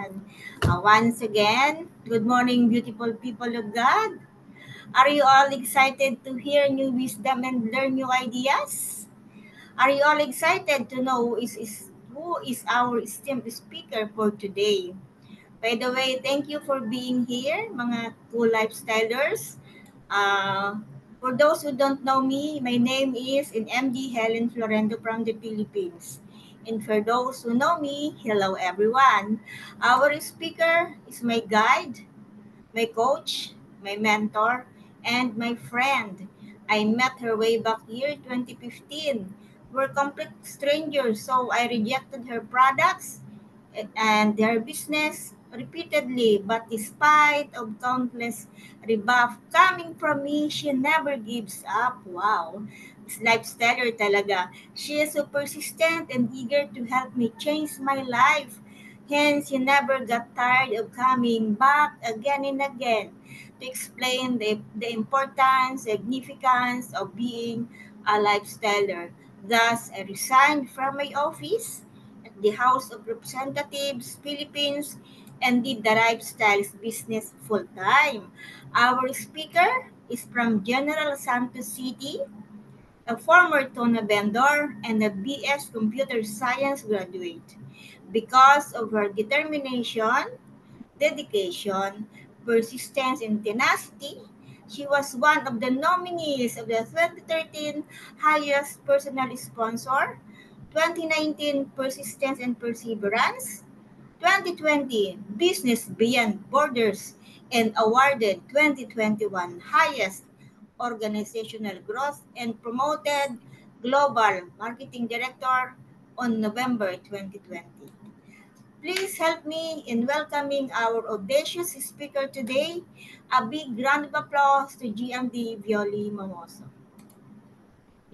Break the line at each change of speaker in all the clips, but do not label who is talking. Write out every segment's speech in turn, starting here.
Ayan. Once again, good morning, beautiful people of God. Are you all excited to hear new wisdom and learn new ideas? Are you all excited to know who is our esteemed speaker for today? By the way, thank you for being here, mga cool lifestylers. Uh, for those who don't know me, my name is MD Helen Florendo from the Philippines. And for those who know me, hello everyone. Our speaker is my guide, my coach, my mentor, and my friend. I met her way back year 2015. We're complete strangers, so I rejected her products and their business repeatedly, but despite of countless rebuff coming from me, she never gives up. Wow. This lifestyler talaga. She is so persistent and eager to help me change my life. Hence, she never got tired of coming back again and again to explain the importance, significance of being a lifestyler. Thus, I resigned from my office the House of Representatives, Philippines, and did the lifestyles business full time. Our speaker is from General Santos City, a former Tona vendor and a BS Computer Science graduate. Because of her determination, dedication, persistence, and tenacity, she was one of the nominees of the 2013 highest personal sponsor, 2019 Persistence and Perseverance, 2020 Business Beyond Borders, and awarded 2021 highest organizational growth and promoted Global Marketing Director on November 2020. Please help me in welcoming our audacious speaker today. A big round of applause to GMD Violi Mamoso.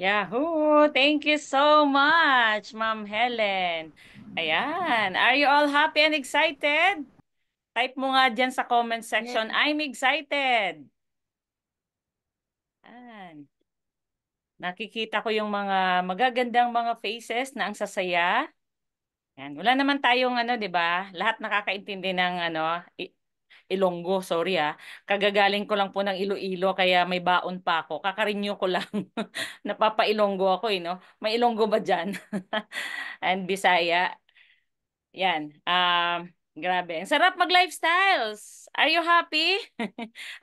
Yahoo! Thank you so much, Ma'am Helen. Ayan. Are you all happy and excited? Type mo nga dyan sa comment
Yes.
section, I'm excited. Ayan. Nakikita ko yung mga magagandang mga faces na ang sasaya. Ayan. Wala naman tayong 'di ba? Lahat nakakaintindi ng Ilonggo, sorry ah. Kagagaling ko lang po ng Iloilo kaya may baon pa ako. Kakarinyo ko lang. Napapa-Ilonggo ako no. May Ilonggo ba diyan? And Bisaya. Yan. Grabe. Ang sarap mag-lifestyles. Are you happy?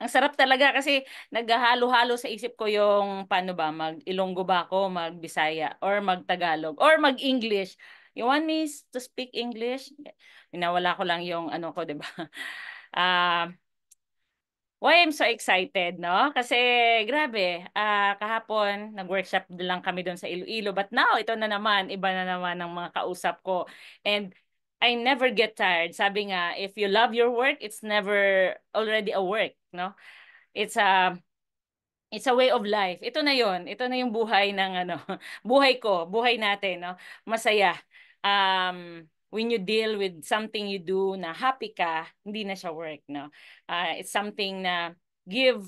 Ang sarap talaga kasi naghahalo-halo sa isip ko yung paano ba, mag-Ilonggo ba ako, mag-Bisaya, or mag-Tagalog, or mag-English. You want me to speak English? Winawala ko lang yung ano ko, di ba? Ah, why I'm so excited, no? Kasi grabe, kahapon nag-workshop din lang kami doon sa Iloilo. But now, ito na naman, iba na naman ng mga kausap ko. And I never get tired. Sabi nga, if you love your work, it's never already a work, no? It's a It's a way of life. Ito na 'yon. Ito na yung buhay ng buhay ko, buhay natin, no? Masaya. When you deal with something you do na happy ka, hindi na siya work, no? It's something na give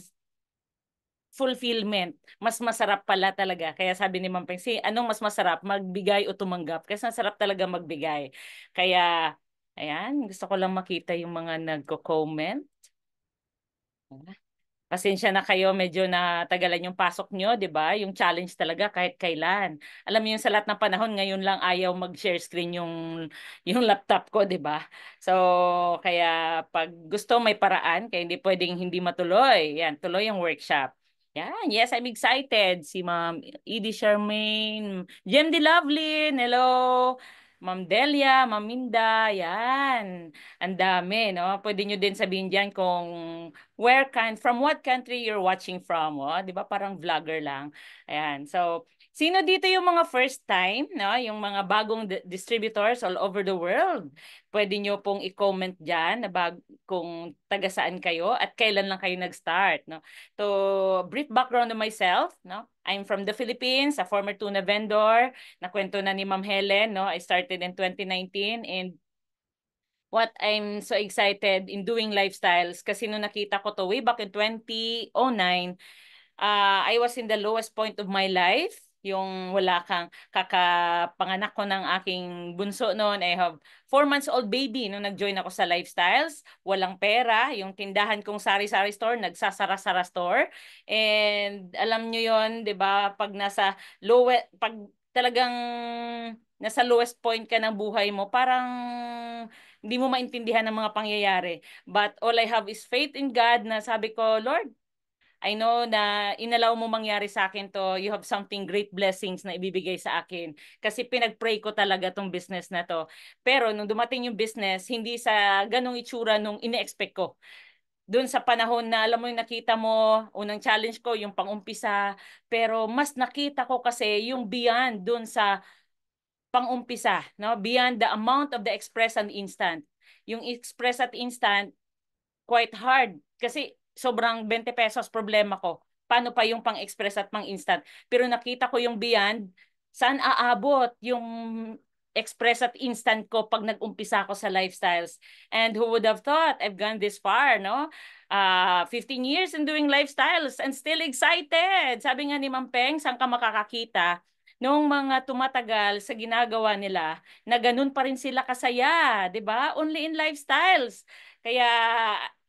fulfillment. Mas masarap pala talaga. Kaya sabi ni Ma'am Peng, anong mas masarap, magbigay o tumanggap? Kasi masarap talaga magbigay. Kaya, ayan, gusto ko lang makita yung mga nagko-comment. Pasensya na kayo, medyo natagalan yung pasok nyo, di ba? Yung challenge talaga kahit kailan. Alam mo yung sa lahat ng panahon, ngayon lang ayaw mag-share screen yung laptop ko, di ba? So, kaya pag gusto may paraan, kaya hindi pwedeng hindi matuloy. Yan, tuloy yung workshop. Yan, yes, I'm excited. Si Ma'am Edie Charmaine, Jem de Lovelyn, hello. Ma'am Delia, Ma'am Minda, yan. Ang dami, no? Pwede nyo din sabihin dyan kung from what country you're watching from, oh, 'di ba? Parang vlogger lang. Ayan. So, sino dito yung mga first time, no? Yung mga bagong distributors all over the world. Pwede nyo pong i-comment diyan na kung taga saan kayo at kailan lang kayo nag-start, no? To brief background of myself, no? I'm from the Philippines, a former tuna vendor. Nakwento na ni Ma'am Helen, no? I started in 2019 and what I'm so excited in doing lifestyles kasi nung nakita ko to way back in 2009, I was in the lowest point of my life. Yung wala kang kakapanganak ko ng aking bunso noon. I have 4 months old baby nung nag-join ako sa Lifestyles. Walang pera. Yung tindahan kong sari-sari store, nagsasara-sara store. And alam nyo yon, di ba? Pag talagang nasa lowest point ka ng buhay mo, parang hindi mo maintindihan ang mga pangyayari. But all I have is faith in God na sabi ko, Lord, I know na inalaw mo mangyari sa akin to. You have something great blessings na ibibigay sa akin. Kasi pinag-pray ko talaga tong business na to. Pero nung dumating yung business, hindi sa ganong itsura nung ine-expect ko. Doon sa panahon na alam mo yung nakita mo, unang challenge ko yung pang-umpisa, pero mas nakita ko kasi yung beyond doon sa pang-umpisa, no? Beyond the amount of the express and instant. Yung express at instant, quite hard kasi sobrang 20 pesos problema ko. Paano pa yung pang-express at pang-instant? Pero nakita ko yung beyond, saan aabot yung express at instant ko pag nag-umpisa ako sa lifestyles. And who would have thought I've gone this far, no? 15 years in doing lifestyles and still excited. Sabi nga ni Ma'am Peng, saan ka makakakita? Nung mga tumatagal sa ginagawa nila, na ganun pa rin sila kasaya, 'di ba? Only in lifestyles. Kaya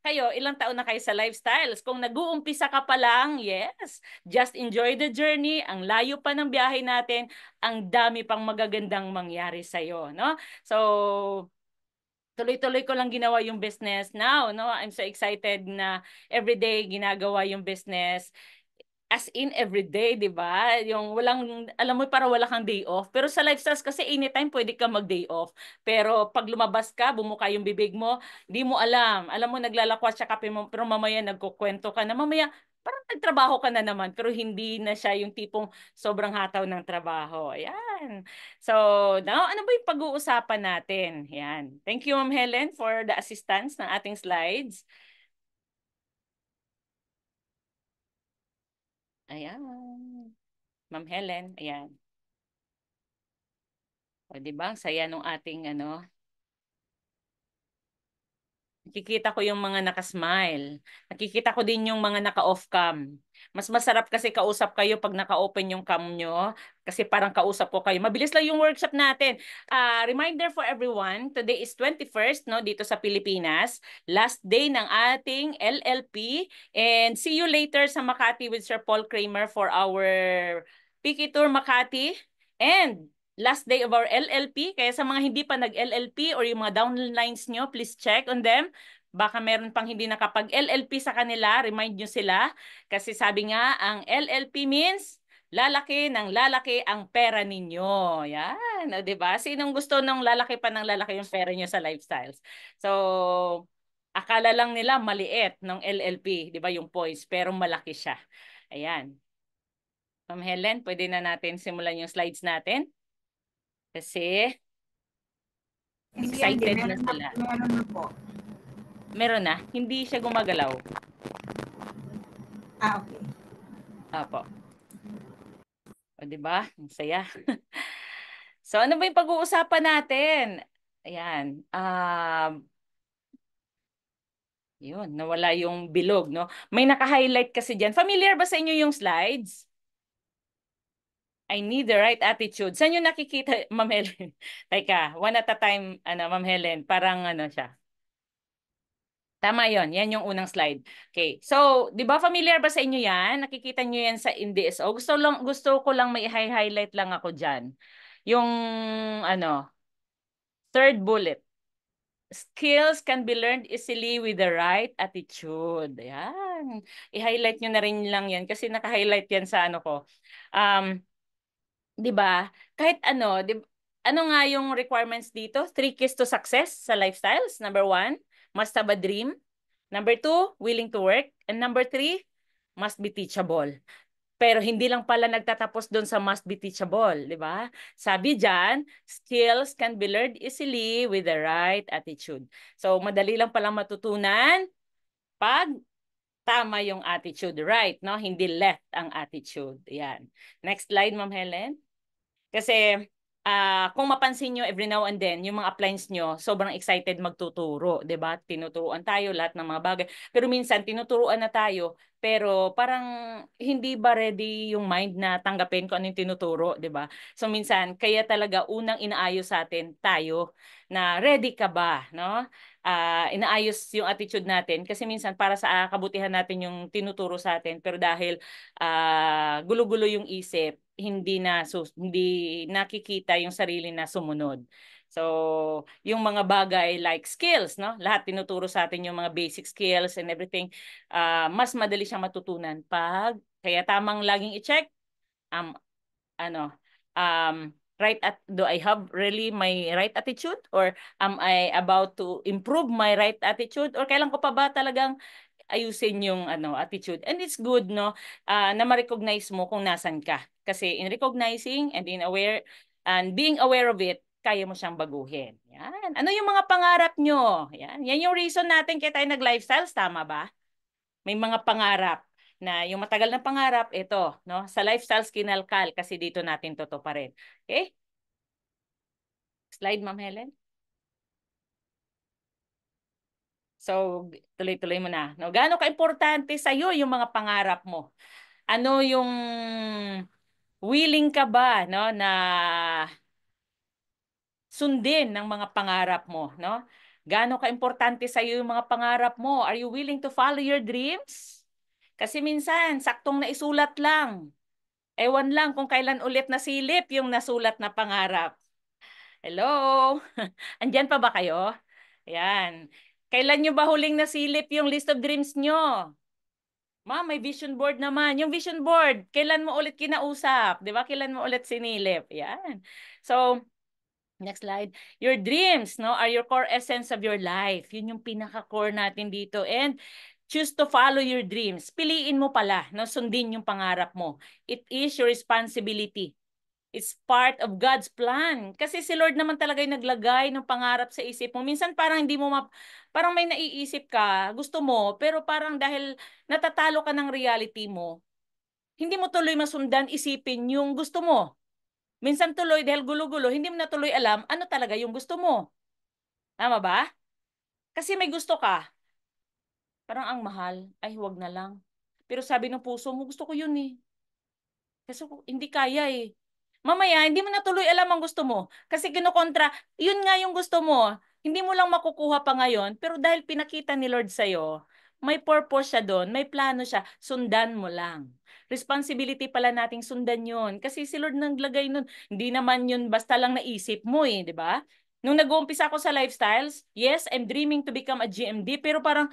kayo, ilang taon na kayo sa lifestyles? Kung nag-uumpisa ka pa lang, yes, just enjoy the journey. Ang layo pa ng biyahe natin, ang dami pang magagandang mangyari sa'yo, no? So, tuloy-tuloy ko lang ginawa yung business now, no? I'm so excited na everyday ginagawa yung business. As in everyday, 'di ba? Yung walang alam mo para wala kang day off. Pero sa lifestyles kasi anytime pwede ka mag-day off. Pero pag lumabas ka, bumuka yung bibig mo, di mo alam. Alam mo naglalakwat siya kape mo, pero mamaya nagkukwento ka na mamaya parang nagtrabaho ka na naman pero hindi na siya yung tipong sobrang hataw ng trabaho. Ayan. So, now ano ba yung pag-uusapan natin? Ayan. Thank you, Ma'am Helen, for the assistance ng ating slides. Ayan. Ma'am Helen, ayan. O, di ba? Ang saya nung ating ano. Nakikita ko yung mga nakasmile. Nakikita ko din yung mga naka-off cam. Mas masarap kasi kausap kayo pag naka-open yung cam nyo. Kasi parang kausap ko kayo. Mabilis lang yung workshop natin. Reminder for everyone, today is 21st, no, dito sa Pilipinas. Last day ng ating LLP. And see you later sa Makati with Sir Paul Kramer for our Piki Tour Makati. And last day of our LLP. Kaya sa mga hindi pa nag-LLP or yung mga downlines nyo, please check on them. Baka meron pang hindi nakapag-LLP sa kanila, remind nyo sila. Kasi sabi nga, ang LLP means lalaki ng lalaki ang pera ninyo. Yan, o, diba? Sinong gusto ng lalaki pa ng lalaki yung pera nyo sa lifestyles? So, akala lang nila maliit ng LLP, di ba yung points, pero malaki siya. Ayan. Ma'am Helen, pwede na natin simulan yung slides natin. Kasi
Sige, hindi.
excited na sila.
Meron na po.
Meron na, hindi siya gumagalaw.
Okay.
Apo. O, di ba? Ang saya. So, ano ba yung pag-uusapan natin? Ayan. Yun, nawala yung bilog, no? May naka-highlight kasi dyan. Familiar ba sa inyo yung slides? I need the right attitude. Saan yung nakikita, Ma'am Helen? Teka, one at a time, Ma'am Helen, parang ano siya. Tama yon, yan yung unang slide. Okay. So, 'di ba familiar ba sa inyo 'yan? Nakikita niyo 'yan sa NDSO. Gusto ko lang may highlight lang ako diyan. Yung ano, third bullet. Skills can be learned easily with the right attitude. Ayan. I-highlight nyo na rin lang 'yan kasi naka-highlight 'yan sa ano ko. Um, 'Di ba? Kahit ano, ano nga yung requirements dito? 3 keys to success sa lifestyles. Number 1, must have a dream. Number 2, willing to work. And number 3, must be teachable. Pero hindi lang pala nagtatapos doon sa must be teachable, di ba? Sabi diyan, skills can be learned easily with the right attitude. So, madali lang palang matutunan pag tama yung attitude, right, no? Hindi left ang attitude. Yan. Next slide, Ma'am Helen. Kasi kung mapansin nyo every now and then, yung mga appliance nyo, sobrang excited magtuturo, 'di ba? Tinuturuan tayo lahat ng mga bagay. Pero minsan tinuturuan na tayo, pero parang hindi ba ready yung mind na tanggapin kung ano yung tinuturo, 'di ba? So minsan kaya talaga unang inaayos sa atin tayo na ready ka ba, no? Inaayos yung attitude natin kasi minsan para sa kabutihan natin yung tinuturo sa atin, pero dahil gulo-gulo yung isip, hindi nakikita yung sarili na sumunod. So, yung mga bagay like skills, no? Lahat tinuturo sa atin yung mga basic skills and everything. Mas madali siyang matutunan pag kaya tamang laging i-check um ano do I have really my right attitude, or am I about to improve my right attitude, or kailan ko pa ba talagang ayusin yung attitude. And it's good, no, na ma-recognize mo kung nasan ka. Kasi in recognizing and being aware of it, kaya mo siyang baguhin. Yan. Ano yung mga pangarap nyo? Yan. Yan yung reason natin kaya tayo nag-lifestyles, tama ba? May mga pangarap na yung matagal na pangarap, ito, no? Sa lifestyles kinalkal kasi dito natin toto pa rin. Okay? Slide, Ma'am Helen. So, tuloy-tuloy mo na. No? Gaano ka-importante sa iyo yung mga pangarap mo? Ano yung willing ka ba, no, na sundin ng mga pangarap mo, no? Gaano ka-importante sa iyo yung mga pangarap mo? Are you willing to follow your dreams? Kasi minsan, saktong naisulat lang. Ewan lang kung kailan ulit nasilip yung nasulat na pangarap. Hello? Andyan pa ba kayo? Ayan. Kailan nyo ba huling nasilip yung list of dreams nyo? Ma, may vision board naman. Yung vision board, kailan mo ulit kinausap? Di ba? Kailan mo ulit sinilip? Yan. So, next slide. Your dreams, no, are your core essence of your life. Yun yung pinaka-core natin dito. And choose to follow your dreams. Piliin mo pala, no, sundin yung pangarap mo. It is your responsibility. It's part of God's plan. Kasi si Lord naman talaga yung naglagay ng pangarap sa isip mo. Minsan parang hindi mo parang may naiisip ka, gusto mo, pero parang dahil natatalo ka ng reality mo, hindi mo tuloy masundan isipin yung gusto mo. Minsan tuloy dahil gulo-gulo, hindi mo na tuloy alam ano talaga yung gusto mo. Tama ba? Kasi may gusto ka, parang ang mahal, ay huwag na lang. Pero sabi ng puso mo, gusto ko yun eh. Kasi hindi kaya eh. Mamaya, hindi mo na tuloy alam ang gusto mo. Kasi kinukontra, yun nga yung gusto mo. Hindi mo lang makukuha pa ngayon, pero dahil pinakita ni Lord sa'yo, may purpose siya doon, may plano siya, sundan mo lang. Responsibility pala nating sundan yun. Kasi si Lord naglagay nun. Hindi naman yun basta lang naisip mo eh, di ba? Nung nag-uumpisa ako sa lifestyles, yes, I'm dreaming to become a GMD, pero parang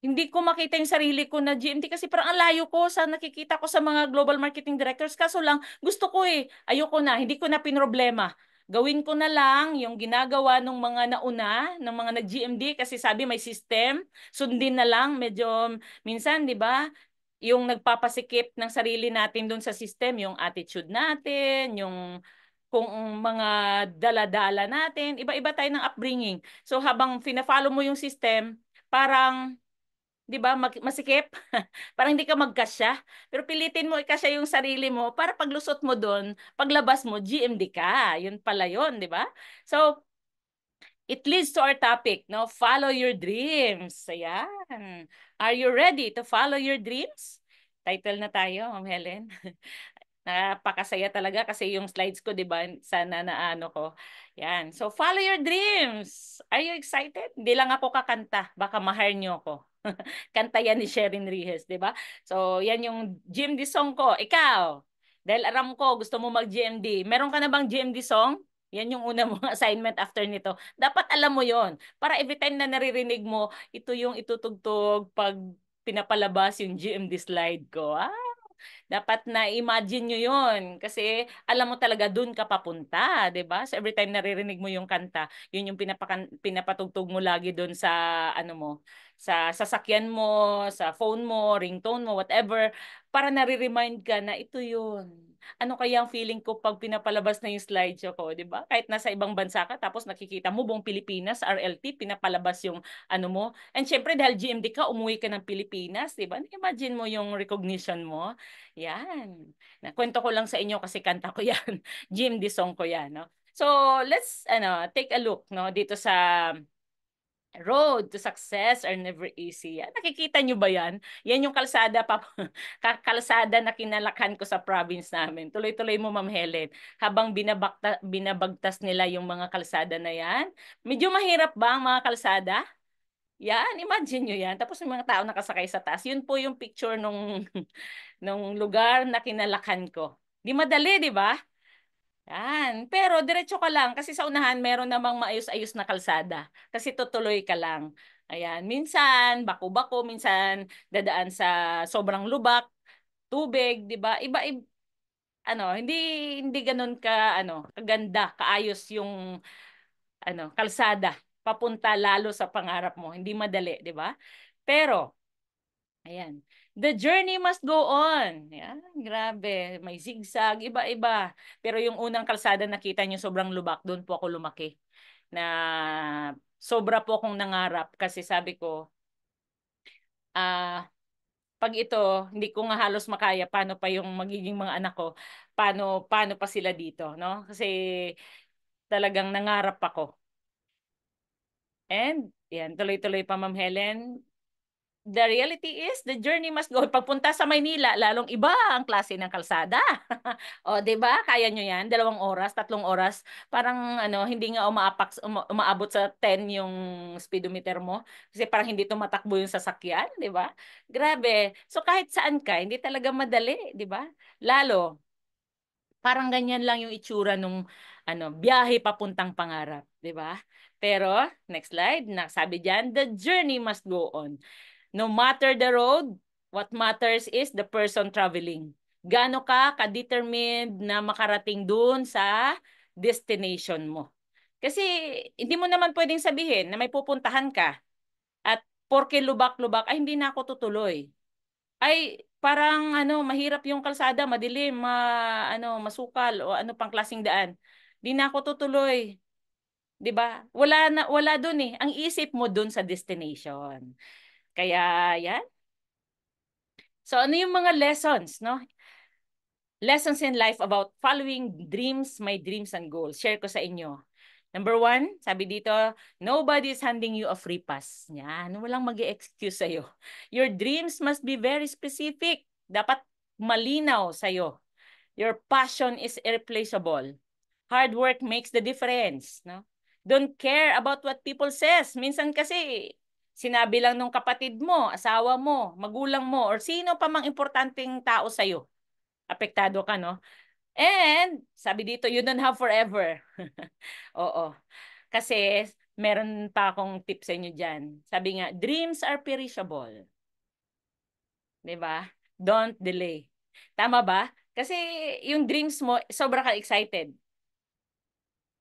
hindi ko makita yung sarili ko na GMT kasi parang ang layo ko sa nakikita ko sa mga global marketing directors. Kaso lang, gusto ko eh. Ayoko na, hindi ko na pinroblema. Gawin ko na lang yung ginagawa ng mga nauna, ng mga nag-GMD kasi sabi may system. Sundin na lang, medyo minsan, di ba? Yung nagpapasikip ng sarili natin doon sa system, yung attitude natin, yung kung mga dala-dala natin, iba-iba tayo ng upbringing. So habang fina-follow mo yung system, parang 'di ba, masikip? Parang hindi ka magkasya. Pero pilitin mo ikasya yung sarili mo para paglusot mo doon, paglabas mo, GMD ka. Yun pala yun, 'di ba? So, it leads to our topic, no? Follow your dreams. Ayan. Are you ready to follow your dreams? Title na tayo, Ma'am Helen. Napakasaya talaga kasi yung slides ko, 'di ba? Sana na ano ko. Yan. So, follow your dreams. Are you excited? Hindi lang ako kakanta. Baka ma-hire niyo ako. Kanta yan ni Sherin Rihes, 'di ba? So, yan yung GMD song ko. Ikaw, dahil aram ko gusto mo mag-GMD. Meron ka na bang GMD song? Yan yung una mong assignment after nito. Dapat alam mo 'yon. Para every time na naririnig mo, ito yung itutugtog pag pinapalabas yung GMD slide ko. Dapat na imagine nyo yun. Kasi alam mo talaga dun ka papunta, 'di ba? So every time naririnig mo yung kanta, yun yung pinapatugtog mo lagi dun sa ano mo, sa sasakyan mo, sa phone mo, ringtone mo, whatever, para nare-remind ka na ito yun. Ano kaya ang feeling ko pag pinapalabas na yung slideshow ko, di ba? Kahit nasa ibang bansa ka, tapos nakikita mo buong Pilipinas, RLT, pinapalabas yung ano mo. And syempre, dahil GMD ka, umuwi ka ng Pilipinas, di ba? Imagine mo yung recognition mo. Yan. Nakwento ko lang sa inyo kasi kanta ko yan. GMD song ko yan, no? So, let's take a look no dito sa road to success are never easy. Yan. Nakikita nyo ba yan? Yan yung kalsada pa kalsada na kinalakhan ko sa province namin. Tuloy-tuloy mo, Ma'am Helen. Habang binabagtas nila yung mga kalsada na yan. Medyo mahirap ba ang mga kalsada? Yan, imagine nyo yan. Tapos yung mga tao nakasakay sa taas. Yun po yung picture nung lugar na kinalakhan ko. Di madali, di ba? Yan. Pero diretso ka lang kasi sa unahan meron namang maayos-ayos na kalsada. Kasi tutuloy ka lang. Ayan. Minsan, bako-bako. Minsan, dadaan sa sobrang lubak, tubig, di ba? Hindi ganun kaganda, kaayos yung kalsada papunta lalo sa pangarap mo. Hindi madali, di ba? Pero ayan. The journey must go on. Yan, grabe. May zigzag, iba-iba. Pero yung unang kalsada nakita niyo sobrang lubak, doon po ako lumaki. Na sobra po akong nangarap kasi sabi ko, ah, pag ito, hindi ko nga halos makaya, paano pa yung magiging mga anak ko? Paano pa sila dito, no? Kasi talagang nangarap ako. And, yan, tuloy-tuloy pa, Ma'am Helen. The reality is, the journey must go. Pagpunta sa Maynila, lalong iba ang klase ng kalsada. O, 'di ba? Kaya nyo 'yan, 2 oras, 3 oras. Parang hindi nga umaabot sa 10 yung speedometer mo kasi parang hindi tumatakbo yung sasakyan, 'di ba? Grabe. So kahit saan ka, hindi talaga madali, 'di ba? Lalo parang ganyan lang yung itsura nung biyahe papuntang pangarap, 'di ba? Pero next slide, sabi diyan, the journey must go on. No matter the road, what matters is the person traveling. Gaano ka ka-determined na makarating dun sa destination mo. Kasi hindi mo naman pwedeng sabihin na may pupuntahan ka at porke lubak-lubak, ay hindi na ako tutuloy. Ay parang mahirap yung kalsada, madilim, masukal o ano pang klaseng daan. Di na ako tutuloy. 'Di ba? Wala doon eh. Ang isip mo doon sa destination. Kaya yan. So ano yung mga lessons, no? Lessons in life about following dreams, my dreams and goals. Share ko sa inyo. Number 1, sabi dito, nobody is handing you a free pass. Yan, walang mag-excuse sa'yo. Your dreams must be very specific. Dapat malinaw sa'yo. Your passion is irreplaceable. Hard work makes the difference. No? Don't care about what people says. Minsan kasi, sinabi lang nung kapatid mo, asawa mo, magulang mo, or sino pa mang importanteng tao sa'yo. Apektado ka, no? And, sabi dito, you don't have forever. Oo. Kasi, meron pa akong tip sa inyo dyan. Sabi nga, dreams are perishable. 'Di ba? Don't delay. Tama ba? Kasi, yung dreams mo, sobra ka excited.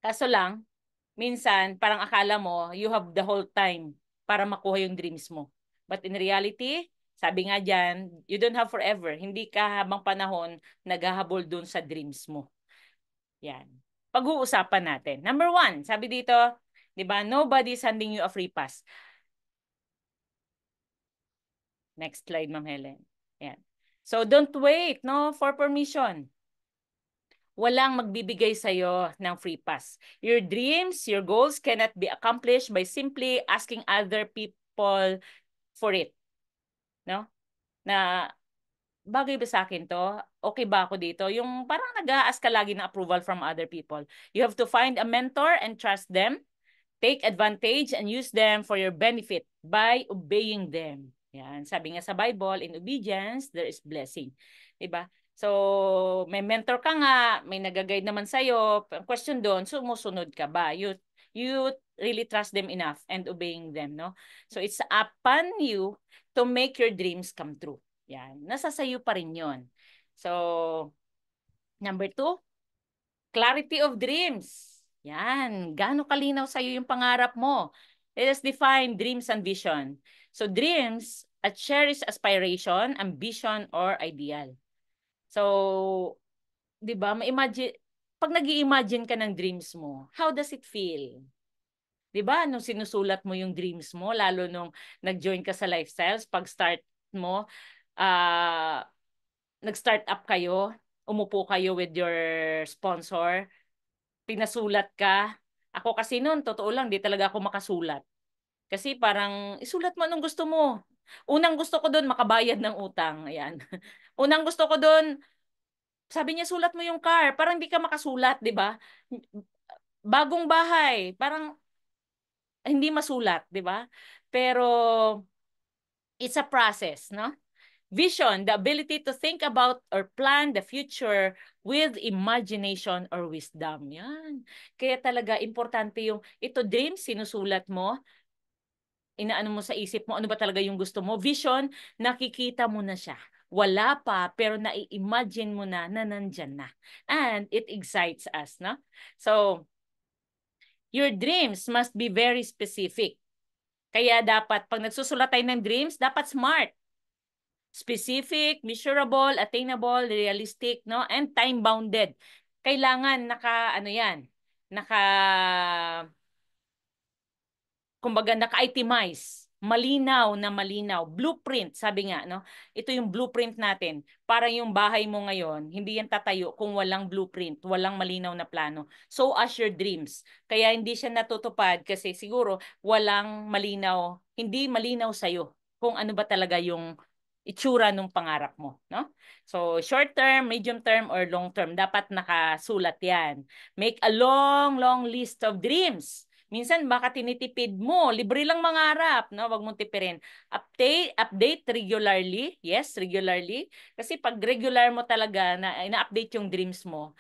Kaso lang, minsan, parang akala mo, you have the whole time para makuha yung dreams mo. But in reality, sabi nga dyan, you don't have forever. Hindi ka habang panahon naghahabol dun sa dreams mo. Yan. Pag-uusapan natin. Number 1, sabi dito, di ba, nobody's handing you a free pass. Next slide, Ma'am Helen. Yan. So, don't wait, no, for permission. Walang magbibigay sa'yo ng free pass. Your dreams, your goals cannot be accomplished by simply asking other people for it. No? Na bagay ba sa akin to? Okay ba ako dito? Yung parang nag-a-ask ka lagi ng approval from other people. You have to find a mentor and trust them. Take advantage and use them for your benefit by obeying them. Yan. Sabi nga sa Bible, in obedience, there is blessing. Diba? So, may mentor ka nga, may nag-guide naman sa'yo. Ang question doon, sumusunod ka ba? You really trust them enough and obeying them, no? So, it's upon you to make your dreams come true. Yan. Nasa sayo pa rin yun. So, number 2, clarity of dreams. Yan. Gaano kalinaw sa'yo yung pangarap mo? Let us define dreams and vision. So dreams, a cherished aspiration, ambition, or ideal. So, 'di ba, ma-imagine pag nag-i-imagine ka ng dreams mo, how does it feel? 'Di ba, nung sinusulat mo yung dreams mo, lalo nung nag-join ka sa Lifestyles, pag start mo, ah, nag-start up kayo, umupo kayo with your sponsor, pinasulat ka. Ako kasi noon, totoo lang, di talaga ako makasulat. Kasi parang, isulat mo anong gusto mo. Unang gusto ko doon, makabayad ng utang. Ayan. Unang gusto ko doon, sabi niya, sulat mo yung car. Parang di ka makasulat, di ba? Bagong bahay, parang hindi masulat, di ba? Pero, it's a process, no? Vision, the ability to think about or plan the future with imagination or wisdom. Yan. Kaya talaga importante yung ito dreams, sinusulat mo, inaano mo sa isip mo, ano ba talaga yung gusto mo. Vision, nakikita mo na siya. Wala pa, pero nai-imagine mo na nandyan na. And it excites us, no? So, your dreams must be very specific. Kaya dapat, pag nagsusulat tayo ng dreams, dapat smart. Specific, measurable, attainable, realistic, no? And time-bounded. Kailangan ano yan, naka kumbaga naka-itemize, malinaw na malinaw, blueprint, sabi nga, no? Ito yung blueprint natin. Para yung bahay mo ngayon, hindi yan tatayo kung walang blueprint, walang malinaw na plano. So as your dreams. Kaya hindi siya natutupad kasi siguro walang malinaw, hindi malinaw sa'yo kung ano ba talaga yung itsura ng pangarap mo, no? So, short term, medium term, or long term, dapat nakasulat yan. Make a long, long list of dreams. Minsan baka tinitipid mo, libre lang mangarap, no? Wag mong tipirin. Update regularly. Yes, regularly. Kasi pag regular mo talaga na ina-update yung dreams mo,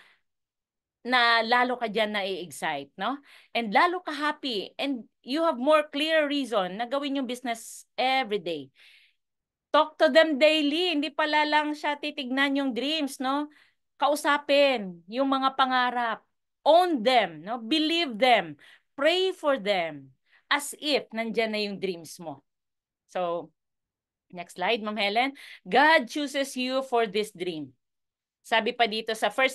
na lalo ka diyan na i-excite, no? And lalo ka happy and you have more clear reason na gawin yung business every day. Talk to them daily, hindi pala lang siya titignan yung dreams, no? Kausapin yung mga pangarap. Own them, no? Believe them. Pray for them. As if nandyan na yung dreams mo. So, next slide, Ma'am Helen. God chooses you for this dream. Sabi pa dito sa 1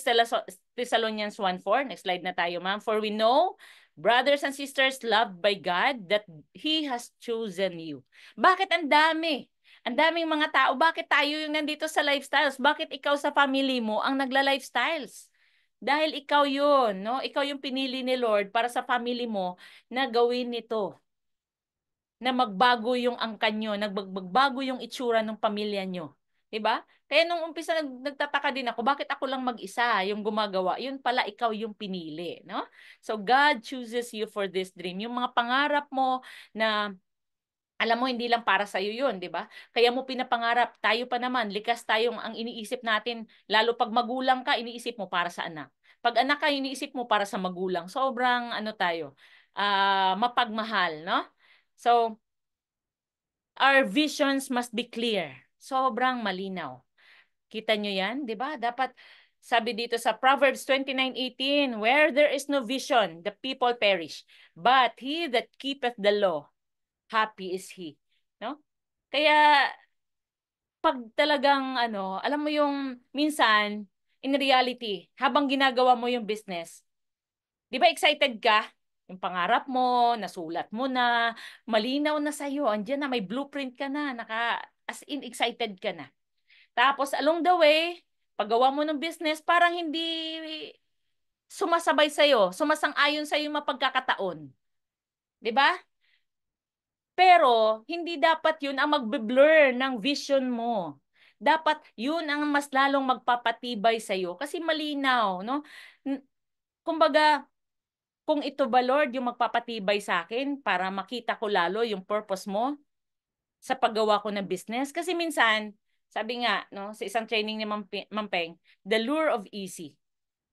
Thessalonians 1:4, next slide na tayo, ma'am. For we know, brothers and sisters loved by God, that He has chosen you. Bakit ang dami? Ang daming mga tao. Bakit tayo yung nandito sa lifestyles? Bakit ikaw sa family mo ang nagla-lifestyles? Dahil ikaw yun, no? Ikaw yung pinili ni Lord para sa family mo na gawin ito, na magbago yung angkan nyo, nagbago yung itsura ng pamilya nyo. 'Di ba? Kaya nung umpisa nagtataka din ako, bakit ako lang mag-isa yung gumagawa? Yun pala ikaw yung pinili, no? So God chooses you for this dream. Yung mga pangarap mo na alam mo hindi lang para sa iyo yun, 'di ba? Kaya mo pinapangarap, tayo pa naman, likas tayong ang iniisip natin, lalo pag magulang ka, iniisip mo para sa anak. Pag anak ka, iniisip mo para sa magulang. Sobrang ano tayo, mapagmahal, no? So, our visions must be clear. Sobrang malinaw. Kita nyo yan, di ba? Dapat, sabi dito sa Proverbs 29:18, where there is no vision, the people perish. But he that keepeth the law, happy is he. No? Kaya, pag talagang, ano, alam mo yung, minsan, in reality, habang ginagawa mo yung business, di ba excited ka? Yung pangarap mo, nasulat mo na, malinaw na sa'yo, andyan na, may blueprint ka na, as in excited ka na. Tapos along the way, paggawa mo ng business, parang hindi sumasabay sa'yo, sumasang-ayon sa'yo yung mapagkakataon. 'Di ba? Pero, hindi dapat yun ang magbe-blur ng vision mo. Dapat yun ang mas lalong magpapatibay sa'yo kasi malinaw, no? Kumbaga, kung ito ba Lord yung magpapatibay sa akin para makita ko lalo yung purpose mo sa paggawa ko ng business. Kasi minsan, sabi nga, no, sa isang training ni Ma'am Peng, the lure of easy.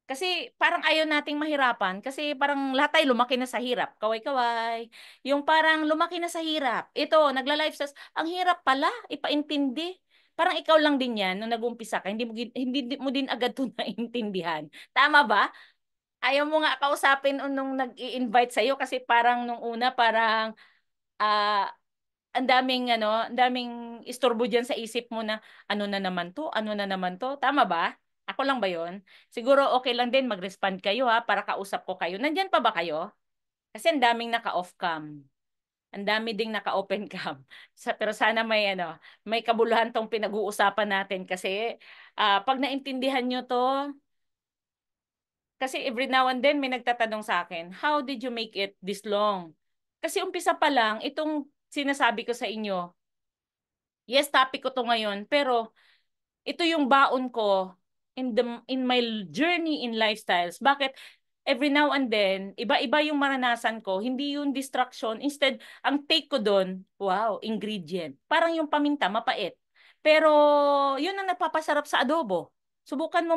Kasi parang ayaw nating mahirapan kasi parang lahat tayo lumaki na sa hirap. Kaway-kaway. Yung parang lumaki na sa hirap. Ito, nagla-life ang hirap pala, ipaintindi. Parang ikaw lang din yan nung nag-umpisa ka, hindi mo din agad ito naintindihan. Tama ba? Ayaw mo nga kausapin nung nag-i-invite sa'yo kasi parang nung una parang ah, ang daming istorbo diyan sa isip mo na ano na naman 'to, ano na naman 'to, tama ba? Ako lang ba 'yon? Siguro okay lang din mag-respond kayo ha para kausap ko kayo. Nandiyan pa ba kayo? Kasi ang daming naka-off cam. Ang dami ding naka-open cam. Pero sana may kabuluhan tong pinag-uusapan natin kasi pag naintindihan nyo to, kasi every now and then may nagtatanong sa akin, how did you make it this long? Kasi umpisa pa lang, itong sinasabi ko sa inyo, yes, topic ko to ngayon, pero ito yung baon ko in my journey in lifestyles. Bakit? Every now and then, iba-iba yung maranasan ko, hindi yung distraction. Instead, ang take ko doon, wow, ingredient. Parang yung paminta, mapait. Pero, yun ang nagpapasarap sa adobo. Subukan mo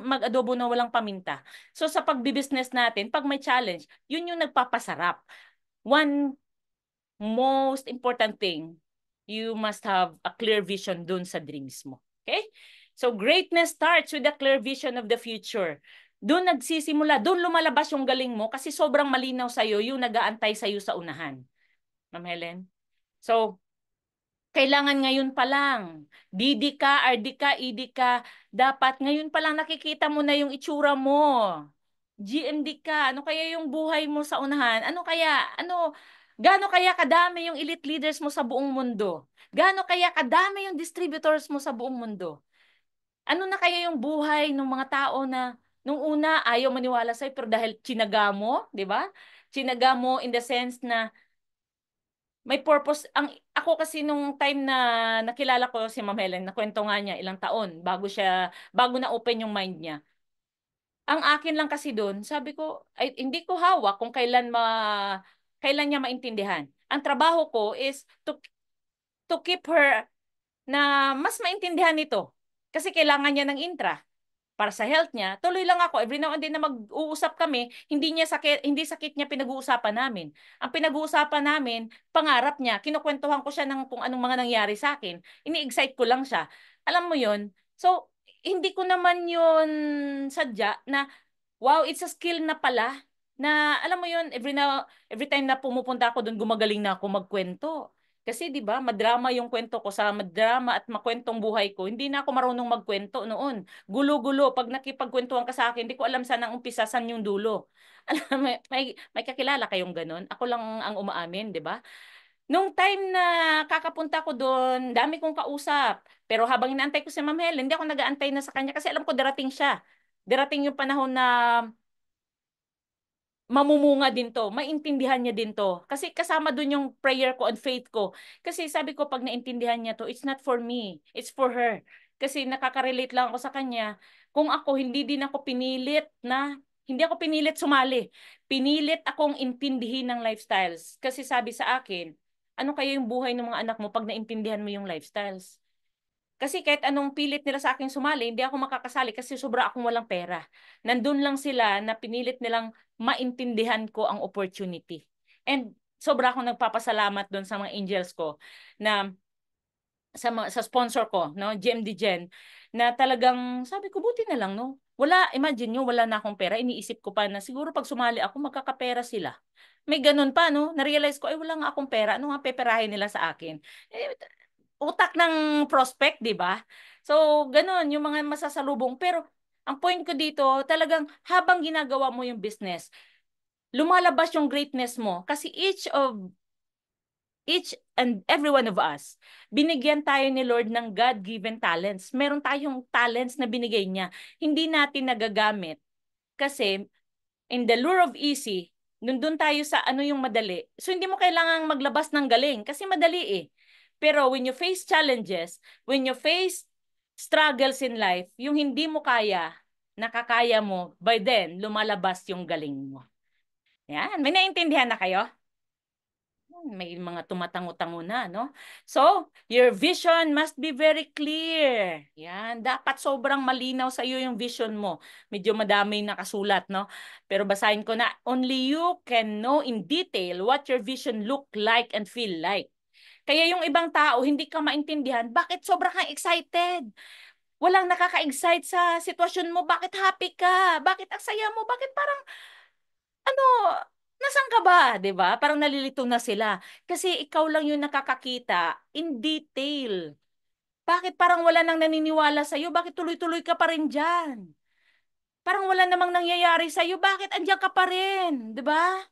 mag-adobo na walang paminta. So, sa pagbibusiness natin, pag may challenge, yun yung nagpapasarap. One most important thing, you must have a clear vision dun sa dreams mo. Okay? So greatness starts with a clear vision of the future. Doon nagsisimula, doon lumalabas yung galing mo kasi sobrang malinaw sa'yo yung nag-aantay sa'yo sa unahan. Ma'am Helen? So, kailangan ngayon pa lang. DD ka, RD ka, ED ka, dapat ngayon pa lang nakikita mo na yung itsura mo. GMD ka, ano kaya yung buhay mo sa unahan? Gaano kaya kadami yung elite leaders mo sa buong mundo? Gaano kaya kadami yung distributors mo sa buong mundo? Ano na kaya yung buhay ng mga tao na nung una ayaw maniwala sa'yo pero dahil tsinaga mo, di ba? Tsinaga mo in the sense na may purpose. Ako kasi nung time na nakilala ko si Ma'am Helen, nakwento nga niya ilang taon bago na open yung mind niya. Ang akin lang kasi doon, sabi ko, ay, hindi ko hawak kung kailan niya maintindihan. Ang trabaho ko is to keep her na mas maintindihan nito. Kasi kailangan niya ng intra para sa health niya. Tuloy lang ako. Every now and then na mag-uusap kami, hindi sakit niya pinag-uusapan namin. Ang pinag-uusapan namin, pangarap niya. Kinukwentuhan ko siya ng kung anong mga nangyari sa akin. Ini-excite ko lang siya. Alam mo 'yon? So, hindi ko naman 'yon sadya na wow, it's a skill na pala na alam mo 'yun, every time na pumupunta ako doon gumagaling na ako magkwento. Kasi 'di ba, madrama yung kwento ko sa madrama at makwentong buhay ko. Hindi na ako marunong magkwento noon. Gulo-gulo pag nakipagkwentuhan ka sa akin, hindi ko alam saan ang umpisa, saan yung dulo. Alam mo, may kakilala kayong ganun. Ako lang ang umaamin, 'di ba? Nung time na kakapunta ko doon, dami kong kausap. Pero habang inaantay ko si Ma'am Helen, hindi ako nag-aantay na sa kanya kasi alam ko darating siya. Darating yung panahon na mamumunga din to, maintindihan niya din to. Kasi kasama dun yung prayer ko and faith ko. Kasi sabi ko, pag naintindihan niya to, it's not for me, it's for her. Kasi nakaka-relate lang ako sa kanya. Kung ako, hindi ako pinilit sumali. Pinilit akong intindihin ng lifestyles. Kasi sabi sa akin, ano kaya yung buhay ng mga anak mo pag naintindihan mo yung lifestyles? Kasi kahit anong pilit nila sa akin sumali, hindi ako makakasali kasi sobra akong walang pera. Nandun lang sila na pinilit nilang maintindihan ko ang opportunity. And sobra akong nagpapasalamat doon sa mga angels ko na sa sponsor ko, no, GMD Gen, na talagang sabi ko buti na lang, no. Imagine nyo, wala na akong pera. Iniisip ko pa na siguro pag sumali ako, magkakapera sila. May ganun pa, no. Na-realize ko, ay wala nga akong pera. Ano nga peperahin nila sa akin? Eh, utak ng prospect, di ba? So, ganun, yung mga masasalubong. Pero, ang point ko dito, talagang habang ginagawa mo yung business, lumalabas yung greatness mo. Kasi each and every one of us, binigyan tayo ni Lord ng God-given talents. Meron tayong talents na binigay niya. Hindi natin nagagamit. Kasi, in the lure of easy, nandun tayo sa ano yung madali. So, hindi mo kailangang maglabas ng galing kasi madali eh. Pero when you face challenges, when you face struggles in life, yung hindi mo kaya, nakakaya mo, by then, lumalabas yung galing mo. Yan, may naintindihan na kayo? May mga tumatango-tango na, no? So, your vision must be very clear. Yan, dapat sobrang malinaw sa iyo yung vision mo. Medyo madami nakasulat, no? Pero basahin ko na, only you can know in detail what your vision look like and feel like. Kaya yung ibang tao, hindi ka maintindihan, bakit sobrang kang excited? Walang nakaka-excite sa sitwasyon mo, bakit happy ka? Bakit ang saya mo? Bakit parang, ano, Nasaan ka ba, 'di ba? Parang nalilito na sila. Kasi ikaw lang yung nakakakita in detail. Bakit parang wala nang naniniwala sa iyo? Bakit tuloy-tuloy ka pa rin diyan? Parang wala namang nangyayari sa iyo. Bakit andiyan ka pa rin, 'di ba?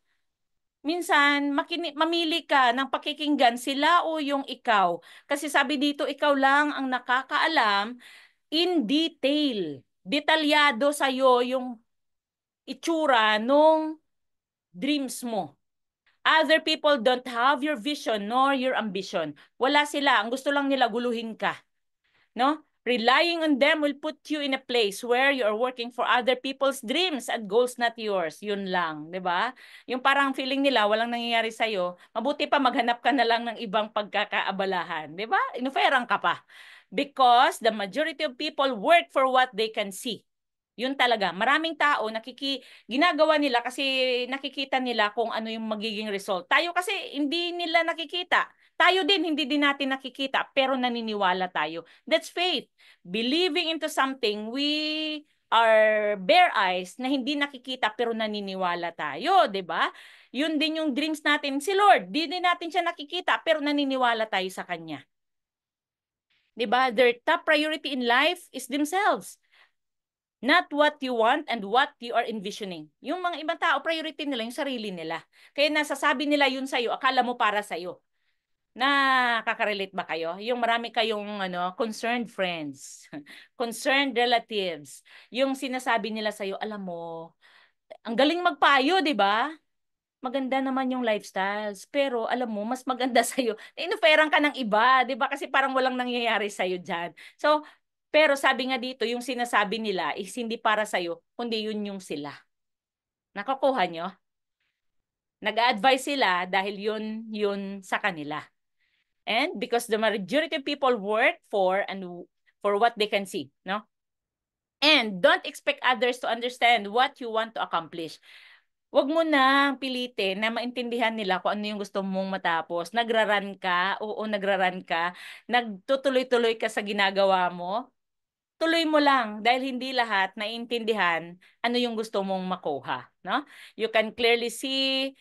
Minsan, mamili ka ng pakikinggan sila o yung ikaw. Kasi sabi dito, ikaw lang ang nakakaalam in detail. Detalyado sa iyo yung itsura nung dreams mo. Other people don't have your vision nor your ambition. Wala sila. Ang gusto lang nila guluhin ka. No? Relying on them will put you in a place where you are working for other people's dreams and goals, not yours. Yun lang, 'di ba? Yung parang feeling nila walang nangyayari sa iyo, mabuti pa maghanap ka na lang ng ibang pagkakaabalahan, 'di ba? Inuferang ka pa. Because the majority of people work for what they can see. Yun talaga. Maraming tao ginagawa nila kasi nakikita nila kung ano yung magiging result. Tayo kasi hindi nila nakikita. Tayo din, hindi din natin nakikita, pero naniniwala tayo. That's faith. Believing into something, we are bare eyes na hindi nakikita pero naniniwala tayo, 'di ba? Yun din yung dreams natin. Si Lord, di din natin siya nakikita pero naniniwala tayo sa kanya. 'Di ba? Their top priority in life is themselves. Not what you want and what you are envisioning. Yung mga ibang tao, priority nila yung sarili nila. Kaya nasasabi nila yun sa'yo, akala mo para sa'yo. Nakaka-relate ba kayo? Yung marami kayong concerned friends, concerned relatives, yung sinasabi nila sa'yo, alam mo, ang galing magpayo, di ba? Maganda naman yung lifestyles, pero alam mo, mas maganda sa'yo. Inuferan ka ng iba, di ba? Kasi parang walang nangyayari sa'yo dyan. So, pero sabi nga dito, yung sinasabi nila is hindi para sa'yo, kundi yun yung sila. Nakakuha nyo? Nag-a-advise sila dahil yun sa kanila. And because the majority of people work for what they can see, no? And don't expect others to understand what you want to accomplish. Huwag mo na pilitin na maintindihan nila kung ano yung gusto mong matapos. Nagraran ka, oo, nagraran ka, nagtutuloy-tuloy ka sa ginagawa mo, tuloy mo lang dahil hindi lahat naiintindihan ano yung gusto mong makuha, no? You can clearly see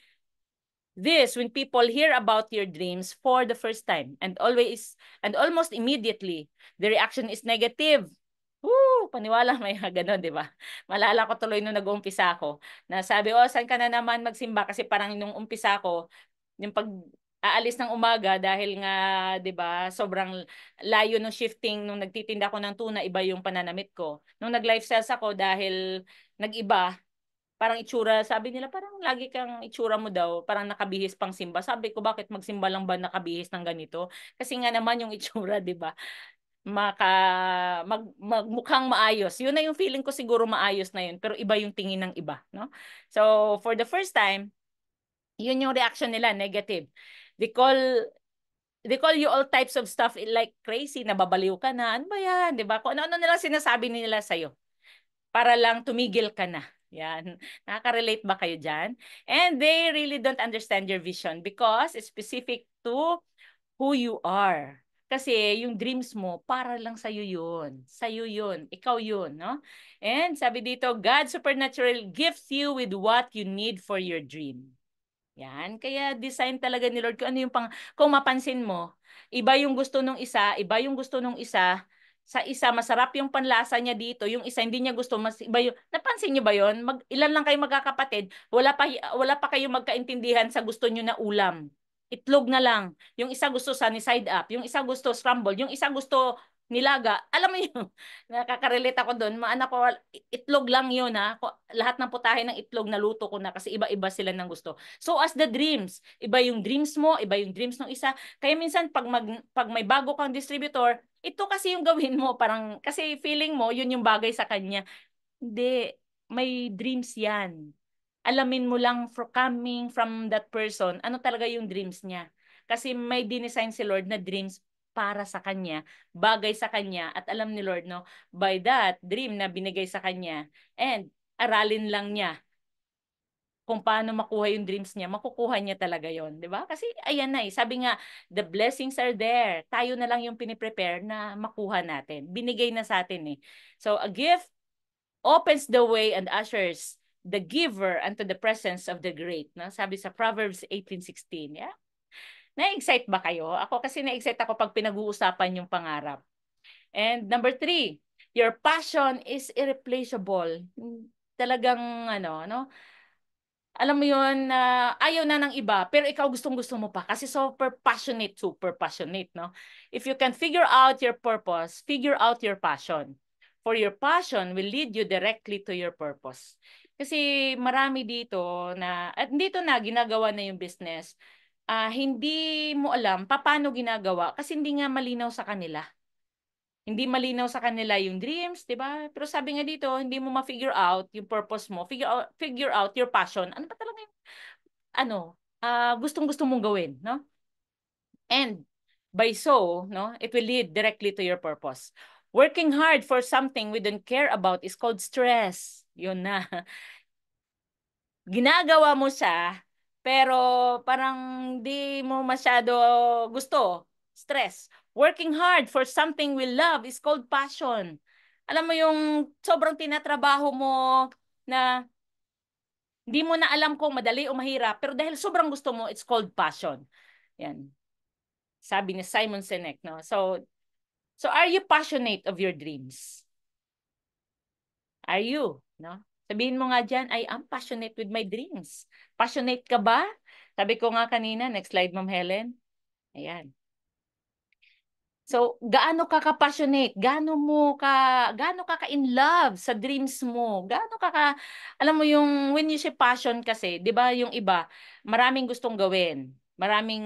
this when people hear about your dreams for the first time and almost immediately the reaction is negative. Woo! Paniwala may gano'n, di ba? Malala ko tuloy nung nag-uumpisa ako na sabi, oh, saan ka na naman magsimba? Kasi parang nung umpisa ko, yung pag aalis ng umaga dahil nga, di ba, sobrang layo ng shifting nung nagtitinda ko ng tuna, iba yung pananamit ko. Nung nag-life sales ako dahil nag-iba, parang itsura, sabi nila parang lagi kang itsura mo daw, parang nakabihis pang simba. Sabi ko, bakit magsimba lang ba nakabihis ng ganito? Kasi nga naman yung itsura, 'di ba? Magmukhang maayos. Yun na yung feeling ko siguro maayos na yun, pero iba yung tingin ng iba, no? So, for the first time, yun yung reaction nila, negative. They call they call you all types of stuff like crazy, nababaliw ka na. Ano ba yan? 'Di ba? Kung ano-ano nila sinasabi nila sa para lang tumigil ka na. Yan. Nakaka-relate ba kayo dyan? And they really don't understand your vision because it's specific to who you are. Kasi yung dreams mo, para lang sa'yo yun. Sa'yo yun. Ikaw yun, no? And sabi dito, God supernatural gifts you with what you need for your dream. Yan. Kaya design talaga ni Lord kung ano yung kung mapansin mo, iba yung gusto nung isa, iba yung gusto nung isa. Sa isa, masarap yung panlasa niya dito. Yung isa, hindi niya gusto. Mas iba yung, napansin niyo ba yun? Ilan lang kayo magkakapatid, wala pa kayo magkaintindihan sa gusto niyo na ulam. Itlog na lang. Yung isa gusto sunny side up. Yung isa gusto scramble. Yung isa gusto nilaga. Alam mo yun, nakaka-relate ako doon. Anak ko, itlog lang yun ha. Lahat ng putahe ng itlog naluto ko na kasi iba-iba sila ng gusto. So as the dreams, iba yung dreams mo, iba yung dreams ng isa. Kaya minsan pag may bago kang distributor, ito kasi yung gawin mo, parang kasi feeling mo yun yung bagay sa kanya. Hindi, may dreams yan. Alamin mo lang coming from that person, ano talaga yung dreams niya. Kasi may dinesign si Lord na dreams para sa kanya, bagay sa kanya, at alam ni Lord, no, by that dream na binigay sa kanya, and aralin lang niya kung paano makuha yung dreams niya, makukuha niya talaga yon, di ba? Kasi ayan na sabi nga, the blessings are there. Tayo na lang yung piniprepare na makuha natin. Binigay na sa atin eh. So a gift opens the way and ushers the giver unto the presence of the great. No? Sabi sa Proverbs 18:16. Yeah? Na-excite ba kayo? Ako kasi na-excite ako pag pinag-uusapan yung pangarap. And number 3, your passion is irreplaceable. Talagang no? Alam mo yun, na ayaw na ng iba, pero ikaw gustong-gusto mo pa kasi super passionate, no? If you can figure out your purpose, figure out your passion. For your passion will lead you directly to your purpose. Kasi marami dito at dito na ginagawa na yung business, hindi mo alam paano ginagawa kasi hindi nga malinaw sa kanila. Hindi malinaw sa kanila yung dreams, 'di ba? Pero sabi nga dito, hindi mo ma-figure out yung purpose mo, figure out your passion. Ano ba talaga yung gustong-gusto mong gawin, no? And by so, no, it will lead directly to your purpose. Working hard for something we don't care about is called stress. Yun na. Ginagawa mo siya, pero parang di mo masyado gusto. Stress. Working hard for something we love is called passion. Alam mo yung sobrang tinatrabaho mo na hindi mo na alam kung madali o mahirap, pero dahil sobrang gusto mo, it's called passion. Yan. Sabi ni Simon Sinek, no? So are you passionate of your dreams? Are you, no? Sabihin mo nga dyan, I am passionate with my dreams. Passionate ka ba? Sabi ko nga kanina, next slide, Ma'am Helen. Ayan. So, gaano ka ka-passionate? Gaano ka ka-in love sa dreams mo? Alam mo yung, when you say passion kasi, di ba yung iba, maraming gustong gawin. Maraming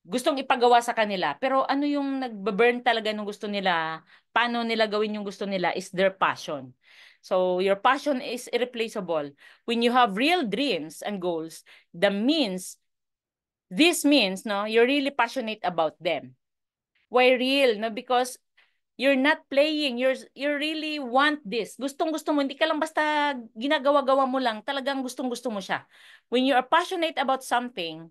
gustong ipagawa sa kanila. Pero ano yung nagbe-burn talaga ng gusto nila, paano nila gawin yung gusto nila is their passion. So your passion is irreplaceable. When you have real dreams and goals, this means, no, you're really passionate about them. Why real? No, because you're not playing, you really want this. Gustong-gusto mo, hindi ka lang basta ginagawa-gawa mo lang, talagang gustong-gusto mo siya. When you are passionate about something,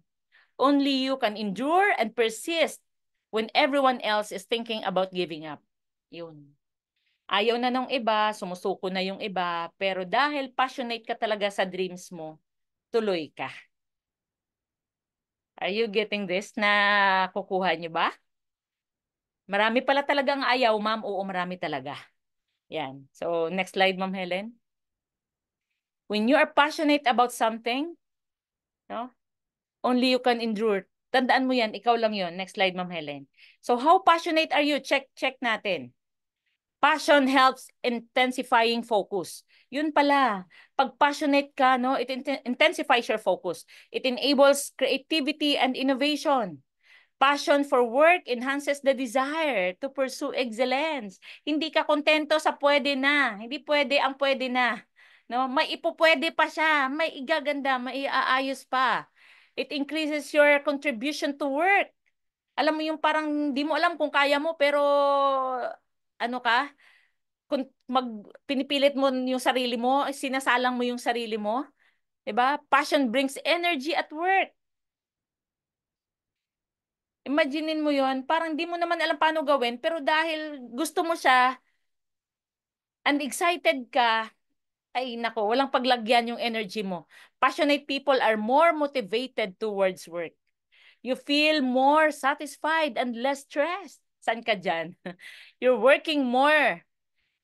only you can endure and persist when everyone else is thinking about giving up. Yun. Ayaw na nung iba, sumusuko na yung iba, pero dahil passionate ka talaga sa dreams mo, tuloy ka. Are you getting this? Na kukuha niyo ba? Marami pala talagang ayaw, ma'am. Oo, marami talaga. Yan. So, next slide, Ma'am Helen. When you are passionate about something, no? Only you can endure. Tandaan mo yan, ikaw lang yon. Next slide, Ma'am Helen. So, how passionate are you? Check natin. Passion helps intensifying focus. Yun pala. Pag passionate ka, no, it intensifies your focus. It enables creativity and innovation. Passion for work enhances the desire to pursue excellence. Hindi ka kontento sa pwede na. Hindi pwede ang pwede na. No, may ipupwede pa siya, may igaganda, may iaayos pa. It increases your contribution to work. Alam mo yung parang di mo alam kung kaya mo pero ano ka, kung pinipilit mo yung sarili mo, sinasalang mo yung sarili mo, 'di ba? Passion brings energy at work. Imaginein mo yon, parang di mo naman alam paano gawin, pero dahil gusto mo siya and excited ka, ay nako, walang paglagyan yung energy mo. Passionate people are more motivated towards work. You feel more satisfied and less stressed. Saan ka dyan? You're working more.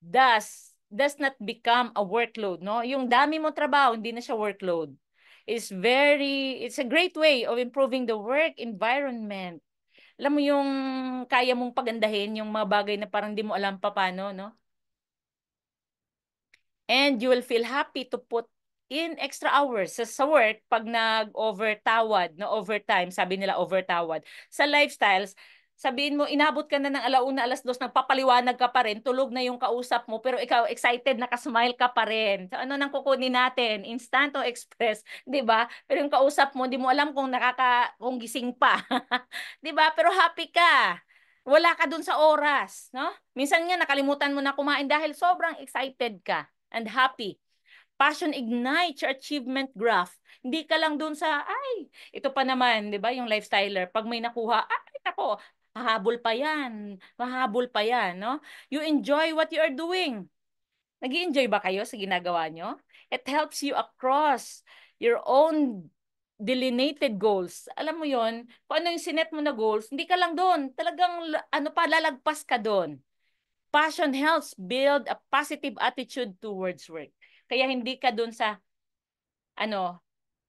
Does not become a workload, no? Yung dami mo trabaho, hindi na siya workload. It's a great way of improving the work environment. Alam mo yung kaya mong pagandahin yung mga bagay na parang di mo alam pa paano, no? And you will feel happy to put in extra hours sa work pag nag-overtawad, no, overtime, sabi nila overtawad. Sa lifestyles, sabihin mo, inabot ka na ng alauna, alas dos, nagpapaliwanag ka pa rin, tulog na yung kausap mo, pero ikaw excited, nakasmile ka pa rin. So ano nang kukunin natin? Instant o express, 'di ba? Pero yung kausap mo, di mo alam kung gising pa. 'Di ba? Pero happy ka. Wala ka dun sa oras, no? Minsan nga nakalimutan mo na kumain dahil sobrang excited ka and happy. Passion ignites your achievement graph. Hindi ka lang dun sa, ay, ito pa naman, di ba, yung lifestyler. Pag may nakuha, ay, ako, mahabol pa yan, no? You enjoy what you are doing. Nag-enjoy ba kayo sa ginagawa nyo? It helps you across your own delineated goals. Alam mo yon, kung ano yung sinet mo na goals, hindi ka lang doon. Talagang ano pa, lalagpas ka doon. Passion helps build a positive attitude towards work. Kaya hindi ka doon sa, ano,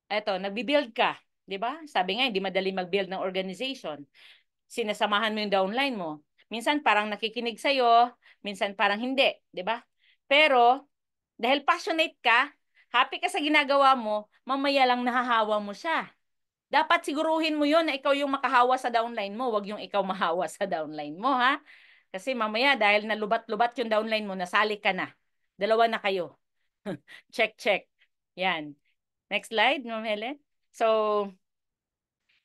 eto, nagbi-build ka. 'Di ba? Sabi nga, hindi madali mag-build ng organization. Sinasamahan mo yung downline mo. Minsan parang nakikinig sa'yo, minsan parang hindi. 'Di ba? Pero, dahil passionate ka, happy ka sa ginagawa mo, mamaya lang nahahawa mo siya. Dapat siguruhin mo yon na ikaw yung makahawa sa downline mo, wag yung ikaw mahawa sa downline mo, ha? Kasi mamaya dahil nalubat-lubat yung downline mo, nasali ka na. Dalawa na kayo. Check, check. Yan. Next slide, Ma'am Helen. So,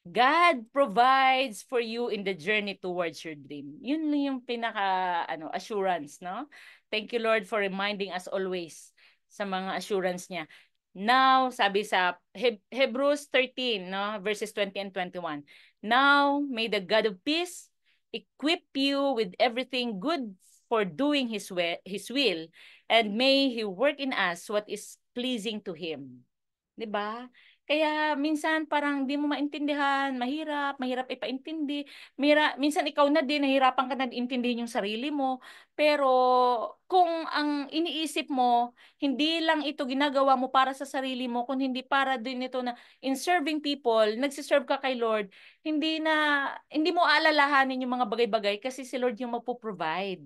God provides for you in the journey towards your dream. Yun yung pinaka assurance, no? Thank you Lord for reminding us always sa mga assurance niya. Now, sabi sa Hebrews 13, no, verses 20 and 21. Now, may the God of peace equip you with everything good for doing his will, and may he work in us what is pleasing to him. 'Di ba? Kaya minsan parang di mo maintindihan, mahirap ipaintindi. Minsan ikaw na din nahihirapan ka na intindihin yung sarili mo. Pero kung ang iniisip mo, hindi lang ito ginagawa mo para sa sarili mo, kundi hindi para din ito na in serving people, nagsiserve ka kay Lord, hindi mo aalalahanin yung mga bagay-bagay kasi si Lord yung magpo-provide.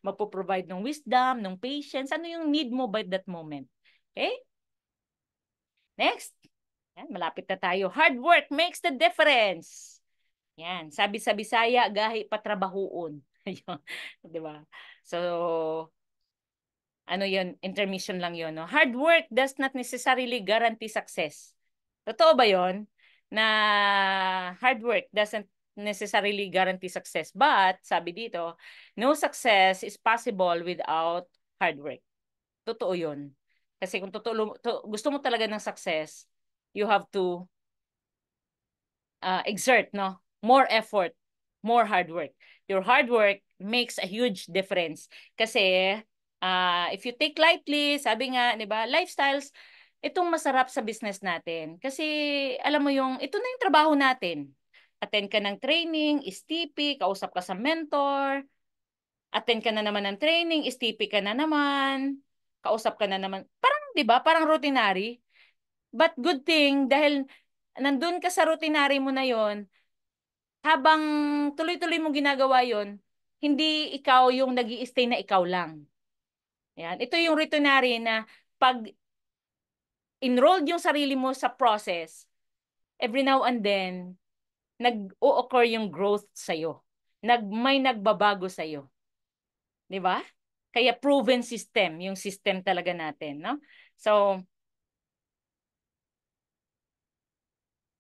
Magpo-provide ng wisdom, ng patience, ano yung need mo by that moment. Okay? Next. Yan, malapit na tayo. Hard work makes the difference. Yan, sabi sa Bisaya, gahi patrabahoon. Ayun, 'di ba? So, ano 'yun, intermission lang 'yun, no? Hard work does not necessarily guarantee success. Totoo ba 'yun? Na hard work doesn't necessarily guarantee success. But, sabi dito, no success is possible without hard work. Totoo 'yun. Kasi kung gusto mo talaga ng success, you have to exert, no? More effort, more hard work. Your hard work makes a huge difference. Kasi, if you take lightly, sabi nga, di ba, lifestyles, itong masarap sa business natin. Kasi, alam mo ito na yung trabaho natin. Attend ka ng training, STP, kausap ka sa mentor, attend ka na naman ng training, STP ka na naman, kausap ka na naman. Parang, di ba, parang routinary. But good thing, dahil nandun ka sa routinary mo na yon, habang tuloy-tuloy mong ginagawa yon, hindi ikaw yung nag stay na ikaw lang. Yan. Ito yung routinary na pag enrolled yung sarili mo sa process, every now and then, nag-o-occur yung growth sa'yo. May nagbabago sa'yo. Di ba? Kaya proven system, yung system talaga natin, no? So,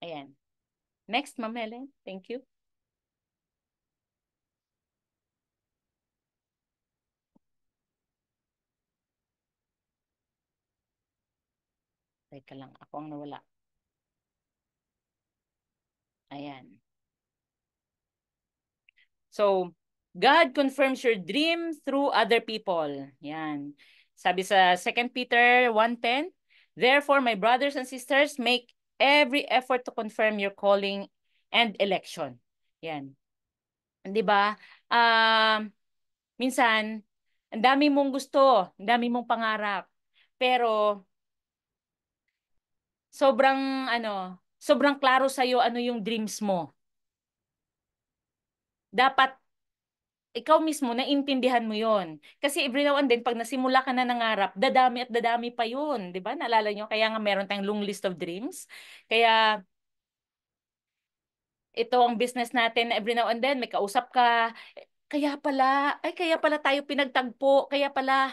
ayan. Next, Ma'am Helen. Thank you. Teka lang, ako ang nawala. Ayan. So, God confirms your dream through other people. Yan. Sabi sa 2 Peter 1:10, therefore, my brothers and sisters, make every effort to confirm your calling and election. Yan. 'Di ba? Minsan, ang dami mong gusto, ang dami mong pangarap. Pero sobrang klaro sa iyo ano yung dreams mo. Dapat ikaw mismo, naintindihan mo yon. Kasi every now and then, pag nasimula ka na nangarap, dadami at dadami pa yun. Di ba? Naalala nyo? Kaya nga meron tayong long list of dreams. Kaya ito ang business natin, every now and then, may kausap ka. Kaya pala tayo pinagtagpo. Kaya pala,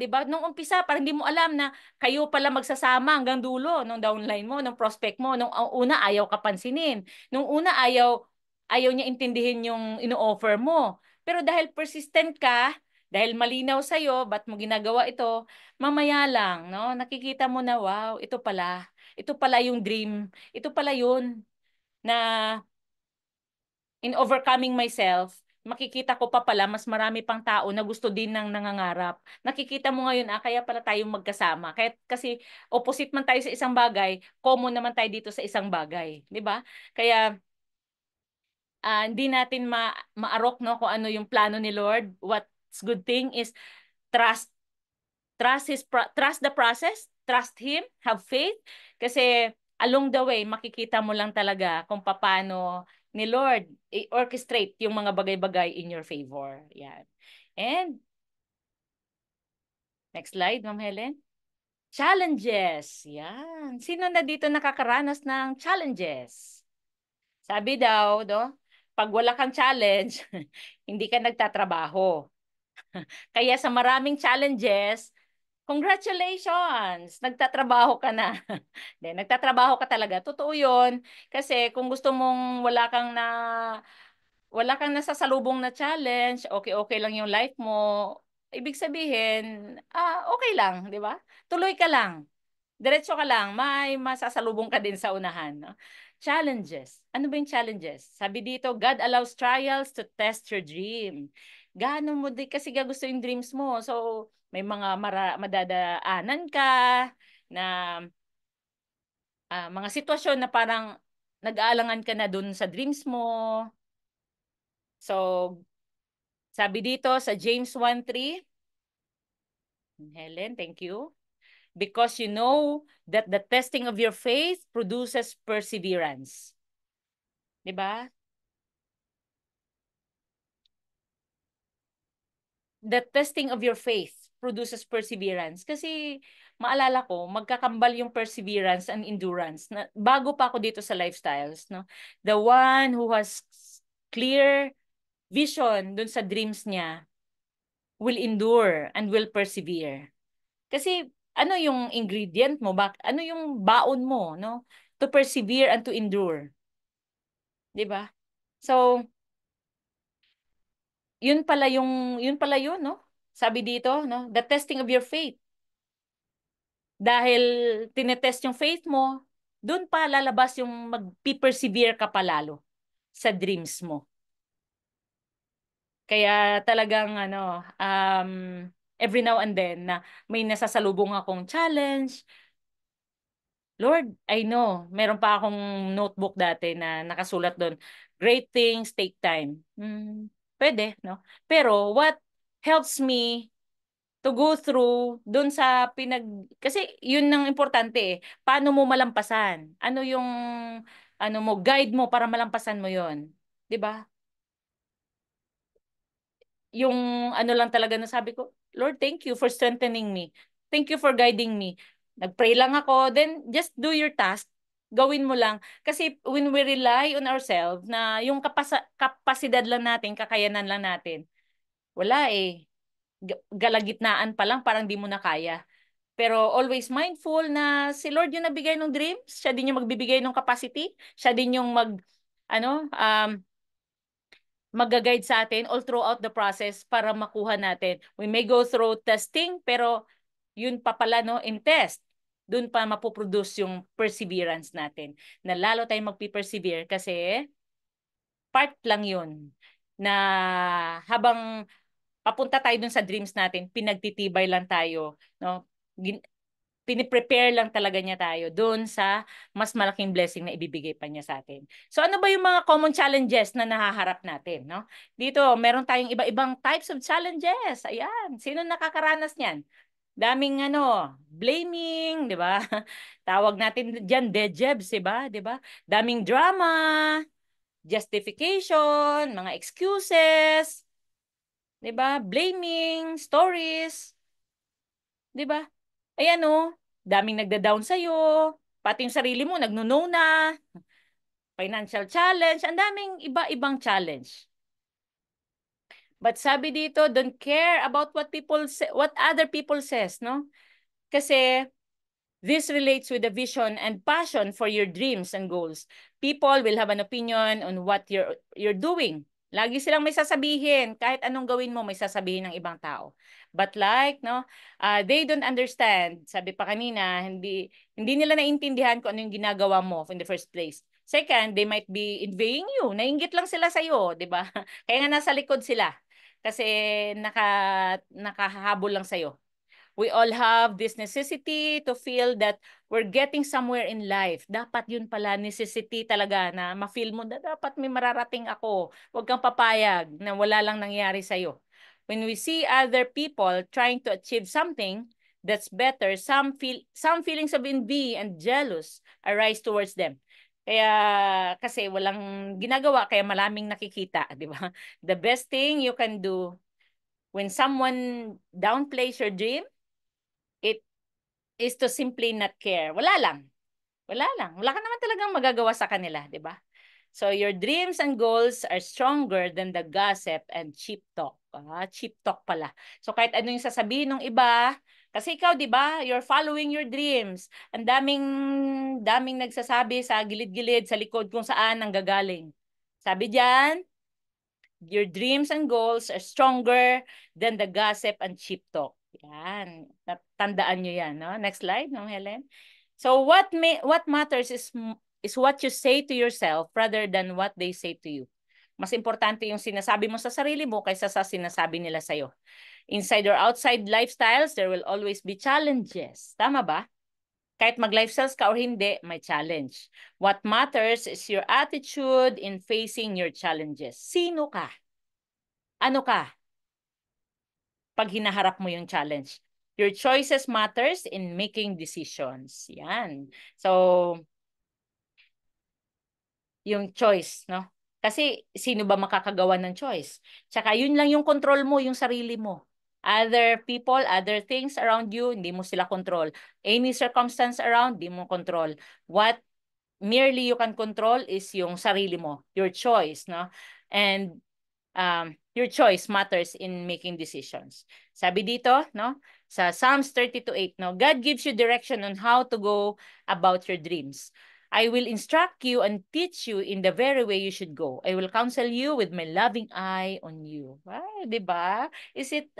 'di ba? Nung umpisa, parang hindi mo alam na kayo pala magsasama hanggang dulo nung downline mo, nung prospect mo, nung una ayaw ka pansinin. Nung una ayaw niya intindihin yung ino-offer mo. Pero dahil persistent ka, dahil malinaw sa iyo, ba't mo ginagawa ito? Mamaya lang, no? Nakikita mo na, wow, ito pala. Ito pala yung dream. Ito pala yun na in overcoming myself, makikita ko pa pala mas marami pang tao na gusto din ng nangangarap. Nakikita mo ngayon, kaya pala tayong magkasama. Kahit kasi opposite man tayo sa isang bagay, common naman tayo dito sa isang bagay, 'di ba? Kaya hindi natin maarok no kung ano yung plano ni Lord. What's good thing is trust trust the process, trust him, have faith kasi along the way makikita mo lang talaga kung paano ni Lord i-orchestrate yung mga bagay-bagay in your favor. Yan. And next slide, Ma'am Helen. Challenges. Yan. Sino na dito nakakaranas ng challenges? Sabi daw, pag wala kang challenge, hindi ka nagtatrabaho. Kaya sa maraming challenges, congratulations! Nagtatrabaho ka na. Hindi, nagtatrabaho ka talaga. Totoo yun. Kasi kung gusto mong wala kang nasasalubong na challenge, okay-okay lang yung life mo, ibig sabihin, okay lang, di ba? Tuloy ka lang. Diretso ka lang, may masasalubong ka din sa unahan. No? Challenges. Ano ba yung challenges? Sabi dito, God allows trials to test your dream. Gaano mo di kasi gusto yung dreams mo. So, may mga madadaanan ka na mga sitwasyon na parang nag-aalangan ka na dun sa dreams mo. So, sabi dito sa James 1:3, Helen, thank you. Because you know that the testing of your faith produces perseverance. 'Di ba? The testing of your faith produces perseverance. Kasi maalala ko, magkakambal yung perseverance and endurance. Na, bago pa ako dito sa lifestyles, no? The one who has clear vision dun sa dreams niya will endure and will persevere. Kasi ano yung ingredient mo? Ano yung baon mo, no? To persevere and to endure. 'Di ba? So, yun, no? Sabi dito, no? The testing of your faith. Dahil tinetest yung faith mo, doon pa lalabas yung mag-persevere ka palalo sa dreams mo. Kaya talagang every now and then na may nasasalubong akong challenge. Lord, I know, meron pa akong notebook dati na nakasulat doon, great things take time. Pwede, no? Pero what helps me to go through dun sa kasi yun ang importante eh. Paano mo malampasan? Ano yung mo guide mo para malampasan mo yon, 'di ba? Yung lang talaga na sabi ko, Lord, thank you for strengthening me. Thank you for guiding me. Nagpray lang ako, then just do your task. Gawin mo lang. Kasi when we rely on ourselves na yung kapasidad lang natin, kakayanan lang natin, wala eh. Galagitnaan pa lang, parang di mo na kaya. Pero always mindful na si Lord yung nabigay ng dreams, siya din yung magbibigay ng capacity, siya din yung ano, um, mag-guide sa atin all throughout the process para makuha natin. We may go through testing, pero yun pa pala, no, in test, dun pa mapoproduce yung perseverance natin. Na lalo tayong magpi-persevere kasi part lang yun na habang papunta tayo dun sa dreams natin, pinagtitibay lang tayo, no? Piniprepare lang talaga niya tayo doon sa mas malaking blessing na ibibigay pa niya sa atin. So ano ba yung mga common challenges na nahaharap natin, no? Dito, meron tayong iba-ibang types of challenges. Ayan, sino nakakaranas niyan? Daming blaming, 'di ba? Tawag natin diyan dejebs, 'di ba? 'Di ba? Daming drama, justification, mga excuses, 'di ba? Blaming, stories, 'di ba? Ayan daming nagda-down sa'yo, pati yung sarili mo nagno-no na, financial challenge, ang daming iba-ibang challenge. But sabi dito, don't care about what what other people says, no? Kasi this relates with the vision and passion for your dreams and goals. People will have an opinion on what you're doing. Lagi silang may sasabihin. Kahit anong gawin mo, may sasabihin ng ibang tao. But they don't understand. Sabi pa kanina, hindi nila naintindihan kung ano yung ginagawa mo in the first place. Second, they might be envying you. Nainggit lang sila sa iyo, 'di ba? Kaya nga nasa likod sila. Kasi nakahabol lang sa iyo. We all have this necessity to feel that we're getting somewhere in life. Dapat yun pala, necessity talaga na ma-feel mo na dapat may mararating ako. Huwag kang papayag na wala lang nangyari sa'yo. When we see other people trying to achieve something that's better, some feelings of envy and jealous arise towards them. Kaya kasi walang ginagawa, kaya maraming nakikita, di ba? The best thing you can do when someone downplays your dream, it is to simply not care. Wala lang. Wala lang. Wala ka naman talagang magagawa sa kanila, di ba? So your dreams and goals are stronger than the gossip and cheap talk. Cheap talk pala. So kahit ano yung sasabihin ng iba, kasi ikaw, di ba, you're following your dreams. Ang daming nagsasabi sa gilid-gilid, sa likod kung saan ang gagaling. Sabi diyan, your dreams and goals are stronger than the gossip and cheap talk. Yan. Tandaan nyo yan. No? Next slide, no, Helen? So what matters is what you say to yourself rather than what they say to you. Mas importante yung sinasabi mo sa sarili mo kaysa sa sinasabi nila sa'yo. Inside or outside lifestyles, there will always be challenges. Tama ba? Kahit mag-lifestyles ka or hindi, may challenge. What matters is your attitude in facing your challenges. Sino ka? Ano ka pag hinaharap mo yung challenge? Your choices matters in making decisions. Yan. So, yung choice, no? Kasi sino ba makakagawa ng choice? Tsaka yun lang yung control mo, yung sarili mo. Other people, other things around you, hindi mo sila control. Any circumstance around, hindi mo control. What merely you can control is yung sarili mo, your choice, no? And your choice matters in making decisions. Sabi dito, no? Sa Psalms 32:8, no? God gives you direction on how to go about your dreams. I will instruct you and teach you in the very way you should go. I will counsel you with my loving eye on you. Ay, 'di ba? Is it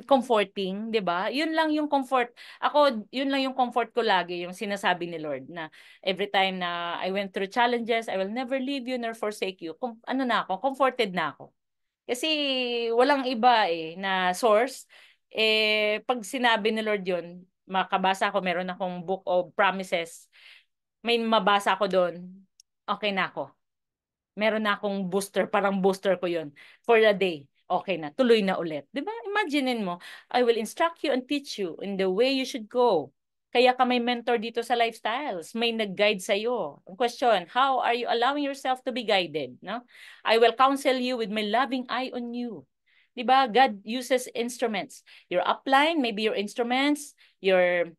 comforting, 'di ba? Yun lang yung comfort. Ako, yun lang yung comfort ko lagi, yung sinasabi ni Lord na every time na I went through challenges, I will never leave you nor forsake you. Ano na ako, comforted na ako. Kasi walang iba na source. Pag sinabi ni Lord yun, makabasa ako, meron akong book of promises, may mabasa ako doon, okay na ako. Meron na akong booster, parang booster ko yun for the day. Okay na, tuloy na ulit. Di ba? Imaginein mo, I will instruct you and teach you in the way you should go. Kaya ka may mentor dito sa lifestyles. May nag-guide sa'yo. Ang question, how are you allowing yourself to be guided? No? I will counsel you with my loving eye on you. Di ba? God uses instruments. Your upline, maybe your instruments, your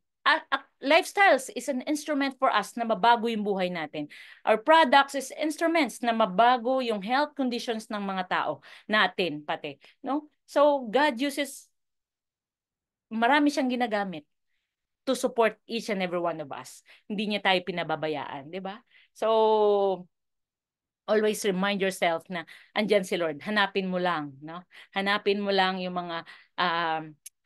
lifestyles is an instrument for us na mabago yung buhay natin. Our products is instruments na mabago yung health conditions ng mga tao natin pati, no? So God uses, marami siyang ginagamit to support each and every one of us. Hindi niya tayo pinababayaan, di ba? So always remind yourself na andyan si Lord. Hanapin mo lang, no? Hanapin mo lang yung mga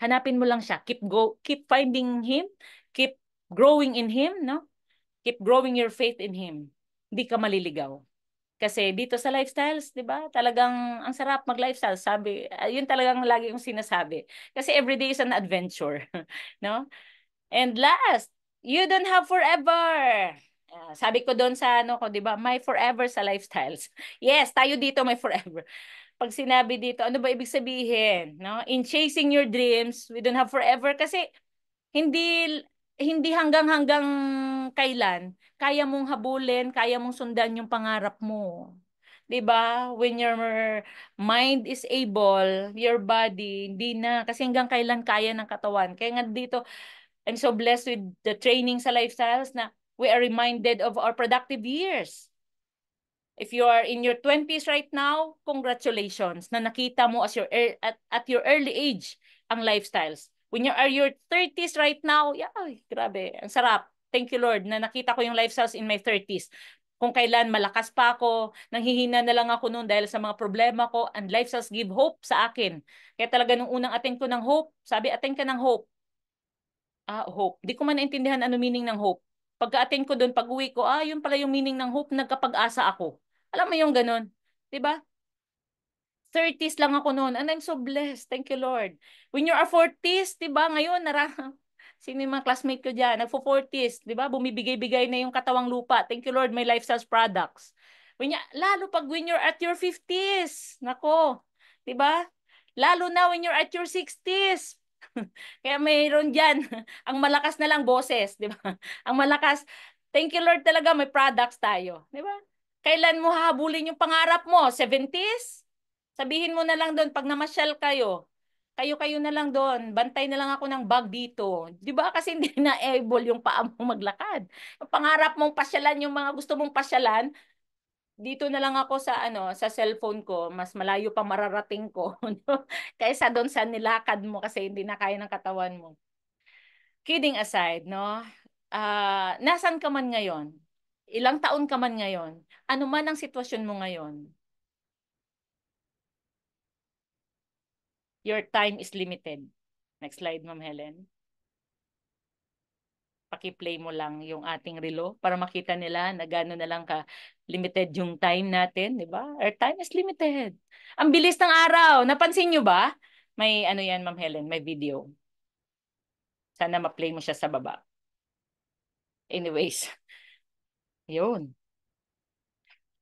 hanapin mo lang siya. Keep finding him, keep growing in him, no? Keep growing your faith in him. Hindi ka maliligaw. Kasi dito sa lifestyles, 'di ba? Talagang ang sarap mag-lifestyle, sabi. Yun talagang lagi yung sinasabi. Kasi every day is an adventure, no? And last, you don't have forever. Sabi ko doon sa ano ko, 'di ba? My forever sa lifestyles. Yes, tayo dito may forever. Pag sinabi dito, ano ba ibig sabihin, no? In chasing your dreams, we don't have forever kasi hindi hindi hanggang kailan kaya mong habulin, kaya mong sundan yung pangarap mo. 'Di ba? When your mind is able, your body hindi na kasi hanggang kailan kaya ng katawan. Kaya nga dito I'm so blessed with the training sa lifestyles na we are reminded of our productive years. If you are in your 20s right now, congratulations na nakita mo at your early age ang lifestyles. When you are your 30s right now, yeah, ay, grabe, ang sarap. Thank you Lord na nakita ko yung lifestyles in my 30s. Kung kailan malakas pa ako, nanghihina na lang ako noon dahil sa mga problema ko, and lifestyles give hope sa akin. Kaya talaga nung unang attend ko ng hope, sabi attend ka ng hope. Hope. Di ko man naintindihan ano meaning ng hope. Pagka-attend ko doon, pag-uwi ko, yun pala yung meaning ng hope, nagkapag-asa ako. Alam mo yung ganun, 'di ba? 30s lang ako noon and I'm so blessed. Thank you, Lord. When you are 40s, 'di ba? Ngayon, sino yung mga classmate ko diyan? Nagfo-40s, 'di ba? Bumibigay-bigay na yung katawang lupa. Thank you, Lord, my lifestyle products. Lalo pag when you're at your 50s, nako, 'di ba? Lalo na when you're at your 60s. Kaya mayroon diyan, ang malakas na lang boses, 'di ba? Ang malakas. Thank you, Lord, talaga may products tayo, 'di ba? Kailan mo hahabulin yung pangarap mo? 70s? Sabihin mo na lang doon pag namasyal kayo. Kayo-kayo na lang doon. Bantay na lang ako ng bag dito. 'Di ba? Kasi hindi na able yung paa mo maglakad. Yung pangarap mong pasyalan, yung mga gusto mong pasyalan, dito na lang ako sa sa cellphone ko, mas malayo pa mararating ko no? Kaysa doon sa nilakad mo kasi hindi na kaya ng katawan mo. Kidding aside, no? Nasan ka man ngayon? Ilang taon ka man ngayon? Ano man ang sitwasyon mo ngayon? Your time is limited. Next slide, Ma'am Helen. Paki-play mo lang yung ating relo para makita nila na gano'n na lang ka limited yung time natin, di ba? Our time is limited. Ang bilis ng araw. Napansin nyo ba? May ano yan, Ma'am Helen, may video. Sana ma-play mo siya sa baba. Anyways, yun.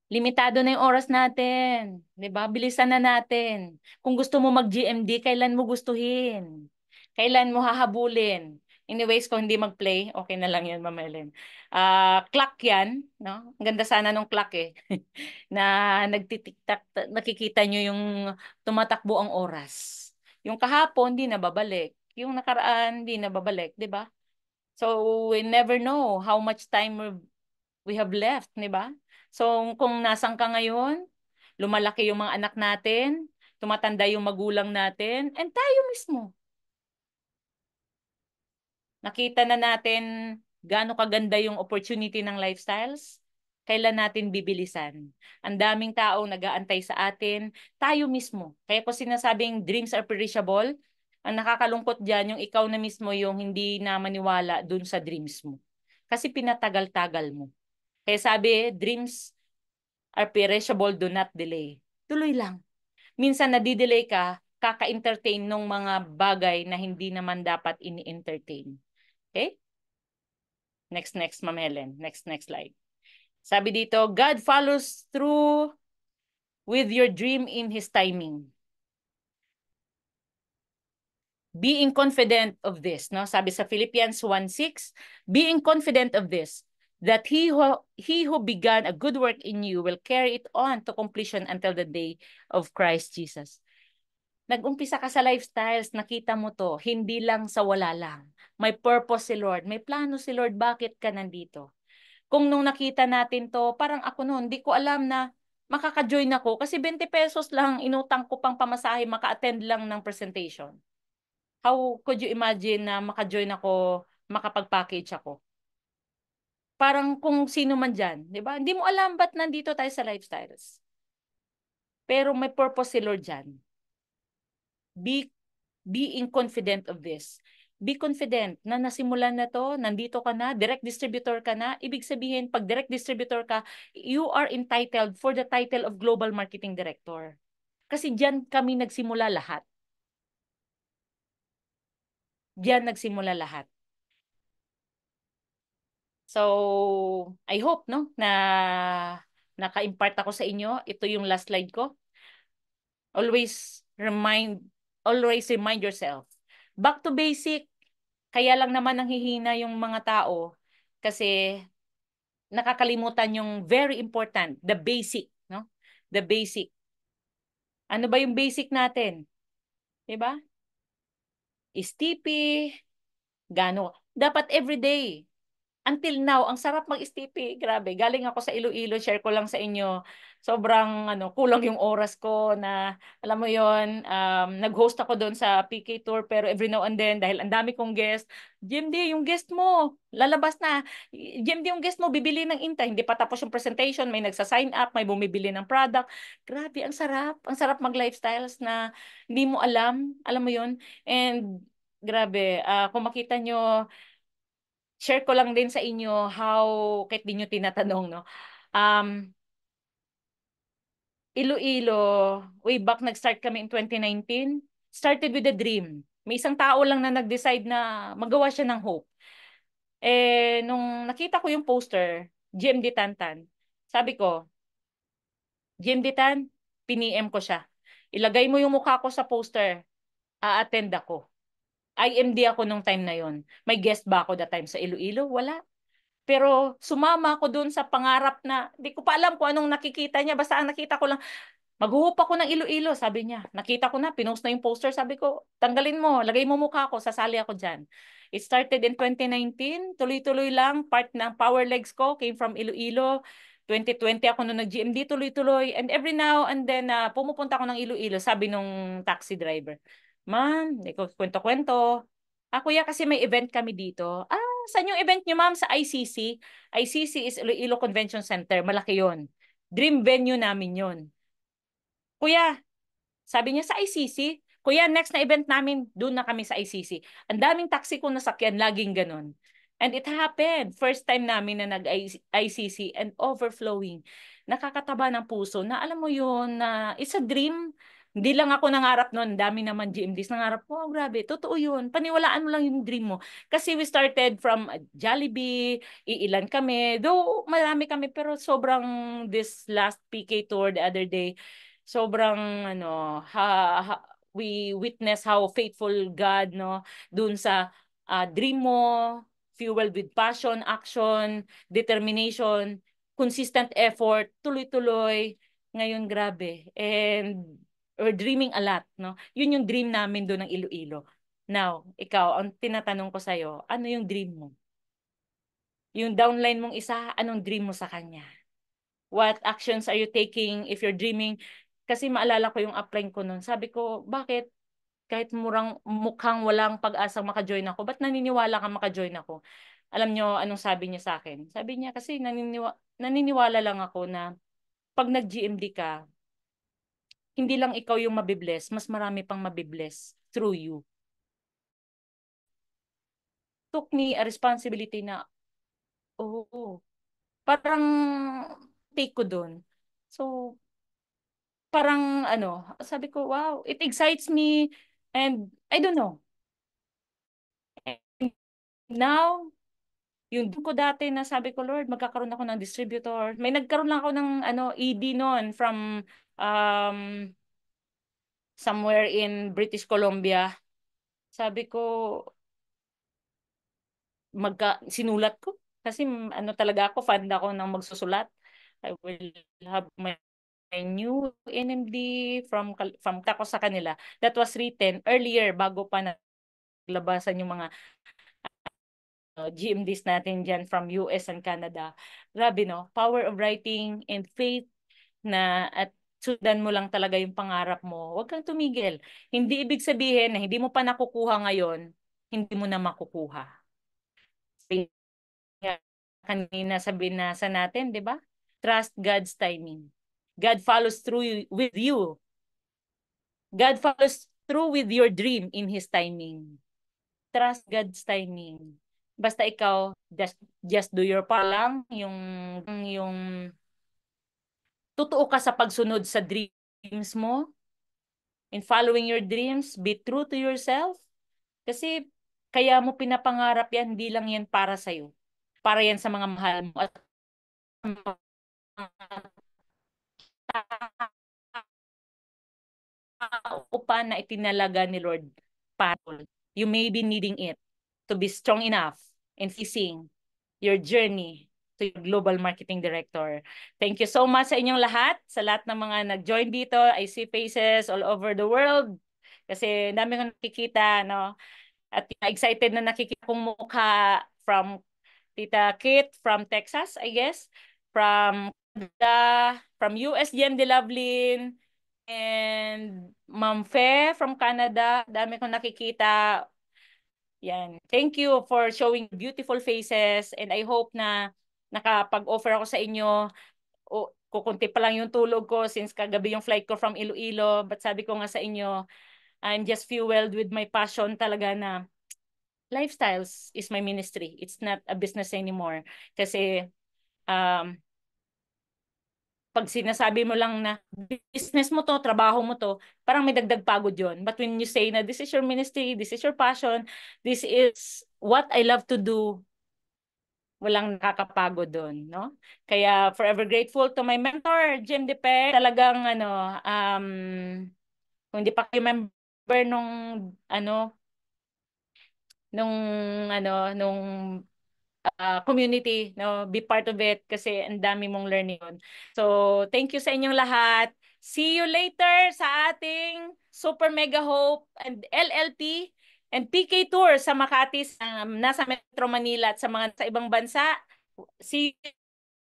Limitado na yung oras natin. 'Di ba? Bilisan na natin. Kung gusto mo mag-GMD, kailan mo gustuhin? Kailan mo hahabulin? Anyways, kung hindi mag-play, okay na lang yan, Ma'am Ellen. Clock yan, no? Ang ganda sana nung clock eh. Na nagtitiktak, nakikita nyo yung tumatakbo ang oras. Yung kahapon, di na babalik. Yung nakaraan, di na babalik, 'di ba? So, we never know how much time we have left, 'di ba? So, kung nasan ka ngayon, lumalaki yung mga anak natin, tumatanda yung magulang natin, and tayo mismo. Nakita na natin gaano kaganda yung opportunity ng lifestyles. Kailan natin bibilisan? Ang daming tao nag-aantay sa atin, tayo mismo. Kaya ko sinasabing dreams are perishable. Ang nakakalungkot dyan, yung ikaw na mismo yung hindi na maniwala dun sa dreams mo. Kasi pinatagal-tagal mo. Kaya sabi, dreams are perishable, do not delay. Tuloy lang. Minsan nadidelay ka, kaka-entertain ng mga bagay na hindi naman dapat ini-entertain. Okay? Next, Ma'am Helen. Next slide. Sabi dito, God follows through with your dream in His timing. Being confident of this, no? Sabi sa Philippians 1:6, being confident of this, that he who began a good work in you will carry it on to completion until the day of Christ Jesus. Nag-umpisa ka sa lifestyles, nakita mo to, hindi lang sa wala lang. May purpose si Lord, may plano si Lord, bakit ka nandito? Kung nung nakita natin to, parang ako noon, di ko alam na makaka-join ako kasi 20 pesos lang inutang ko pang pamasahe, maka-attend lang ng presentation. How could you imagine na maka-join ako, makapag-package ako? Parang kung sino man dyan, di ba? Hindi mo alam ba't nandito tayo sa lifestyles. Pero may purpose si Lord dyan. Be being confident of this. Be confident na nasimulan na to, nandito ka na, direct distributor ka na. Ibig sabihin, pag direct distributor ka, you are entitled for the title of Global Marketing Director. Kasi diyan kami nagsimula lahat. Diyan nagsimula lahat. So, I hope no na naka-impart ako sa inyo. Ito yung last slide ko. Always always remind yourself. Back to basic. Kaya lang naman nanghihina yung mga tao kasi nakakalimutan yung very important, the basic, no? The basic. Ano ba yung basic natin? 'Di ba? Stipi, gano. Dapat everyday. Until now, ang sarap mag-stipi. Grabe, galing ako sa Iloilo, share ko lang sa inyo. Sobrang kulang yung oras ko na, alam mo yon, nag-host ako doon sa PK Tour, pero every now and then, dahil ang dami kong guest, GMD, yung guest mo, lalabas na. GMD, yung guest mo, bibili ng inta. Hindi pa tapos yung presentation, may nagsa-sign up, may bumibili ng product. Grabe, ang sarap. Ang sarap mag-lifestyles na hindi mo alam mo yon. And grabe, kung makita nyo, share ko lang din sa inyo how, kahit di nyo tinatanong, no? Um, Iloilo, way back nag-start kami in 2019, started with a dream. May isang tao lang na nag-decide na magawa siya ng hope. Eh, nung nakita ko yung poster, GMD Tantan, sabi ko, GMD Tan, piniem ko siya. Ilagay mo yung mukha ko sa poster, a-attend ako. IMD ako nung time na yon. May guest ba ako that time sa Iloilo? Wala. Pero sumama ako dun sa pangarap na, di ko pa alam kung anong nakikita niya. Basta ang nakita ko lang, maghuhup ako ng Iloilo, sabi niya. Nakita ko na, pinost na yung poster. Sabi ko, tanggalin mo, lagay mo mukha ko, sasali ako dyan. It started in 2019, tuloy-tuloy lang. Part ng Power Legs ko came from Iloilo. 2020 ako nung nag-GMD, tuloy-tuloy. And every now and then, pumupunta ako ng Iloilo, sabi nung taxi driver, ma'am, di ko kwento-kwento. Ah, kuya, kasi may event kami dito. Ah, saan yung event niyo, ma'am? Sa ICC. ICC is Iloilo Convention Center. Malaki yon. Dream venue namin yon. Kuya, sabi niya sa ICC, Kuya, next na event namin, doon na kami sa ICC. Ang daming taxi ko nasakyan, laging ganun. And it happened. First time namin na nag-ICC and overflowing. Nakakataba ng puso na alam mo yun, na it's a dream. Hindi lang ako nangarap noon. Dami naman GMDs nangarap. Oh, grabe. Totoo yun. Paniwalaan mo lang yung dream mo. Kasi we started from Jollibee, iilan kami. Though marami kami, pero sobrang this last PK tour the other day, sobrang ano we witness how faithful God, no, dun sa dream mo, fueled with passion, action, determination, consistent effort, tuloy-tuloy. Ngayon grabe, and we're dreaming a lot, no, yun yung dream namin doon ng Iloilo. Now ikaw, ang tinatanong ko sa'yo, ano yung dream mo? Yung downline mong isa, anong dream mo sa kanya? What actions are you taking if you're dreaming? Kasi maalala ko yung upline ko noon. Sabi ko, bakit kahit mukhang walang pag-asang maka-join ako, ba't naniniwala ka maka-join ako? Alam nyo anong sabi niya sa akin? Sabi niya kasi naniniwala lang ako na pag nag-GMD ka, hindi lang ikaw yung mabibless, mas marami pang mabibless through you. Took me a responsibility na, oh, parang take ko doon. So, parang ano, sabi ko, wow, it excites me and I don't know. And now, yung doon ko dati na sabi ko, Lord, magkakaroon ako ng distributor. May nagkaroon lang ako ng ano, ED noon from um, somewhere in British Columbia. Sabi ko, sinulat ko. Kasi ano talaga ako, fan ako ng magsusulat. I will have my new NMD from tako sa kanila. That was written earlier bago pa naglabasan yung mga GMDs natin dyan from US and Canada. Grabe no, power of writing and faith na at sundan mo lang talaga yung pangarap mo. Huwag kang tumigil. Hindi ibig sabihin na hindi mo pa nakukuha ngayon, hindi mo na makukuha. Kanina sabi nasa natin, di ba? Trust God's timing. God follows through with you. God follows through with your dream in His timing. Trust God's timing. Basta ikaw, just do your part lang, yung totoo ka sa pagsunod sa dreams mo, in following your dreams, be true to yourself. Kasi kaya mo pinapangarap yan, hindi lang yan para sa'yo. Para yan sa mga mahal mo at tao pa na itinalaga ni Lord para you may be needing it to be strong enough in facing your journey to your Global Marketing Director. Thank you so much sa inyong lahat, sa lahat ng mga nag-join dito. I see faces all over the world kasi dami kong nakikita, no? At excited na nakikita kong mukha from Tita Kit from Texas, I guess, from Canada, from US, GM De Lovelin, and Ma'am Fe from Canada. Dami kong nakikita. Yan. Thank you for showing beautiful faces and I hope na nakapag-offer ako sa inyo. O, kukunti pa lang yung tulog ko since kagabi yung flight ko from Iloilo. But sabi ko nga sa inyo, I'm just fueled with my passion talaga na lifestyles is my ministry. It's not a business anymore. Kasi um, pag sinasabi mo lang na business mo to, trabaho mo to, parang may dagdag pagod yon. But when you say na this is your ministry, this is your passion, this is what I love to do, walang nakakapagod doon, no? Kaya forever grateful to my mentor, Jim DePe. Talagang kung hindi pa kayo member ano, nung nung community, no, be part of it kasi ang dami mong learning yun. So, thank you sa inyong lahat. See you later sa ating Super Mega Hope and LLP and PK Tour sa Makati, nasa Metro Manila at sa mga sa ibang bansa. See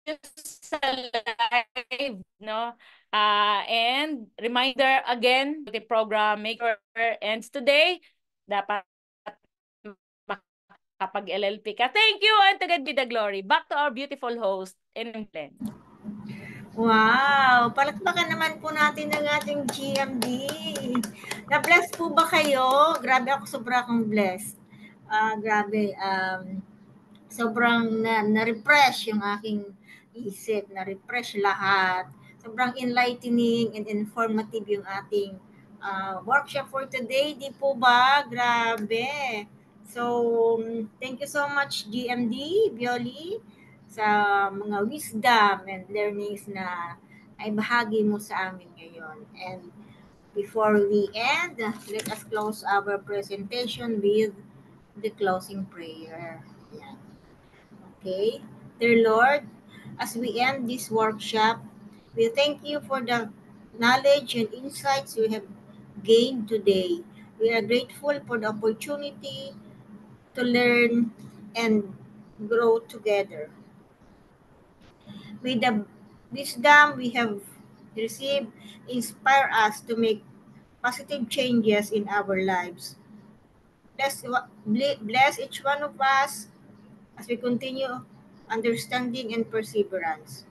you sa live, no? And reminder again, the program maker ends today. Dapat kapag LLP ka. Thank you and to God be the glory. Back to our beautiful host in England.
Wow! Palakpakan naman po natin ang ating GMD. Na-bless po ba kayo? Grabe ako, sobra akong blessed. Grabe. Sobrang na-refresh yung aking isip. Na-refresh lahat. Sobrang enlightening and informative yung ating workshop for today. Di po ba? Grabe. So, thank you so much, GMD, Violi, sa mga wisdom and learnings na ay bahagi mo sa amin ngayon. And before we end, let us close our presentation with the closing prayer. Yan. Okay. Dear Lord, as we end this workshop, we thank you for the knowledge and insights we have gained today. We are grateful for the opportunity to learn and grow together. May the wisdom we have received inspire us to make positive changes in our lives. Bless each one of us as we continue understanding and perseverance.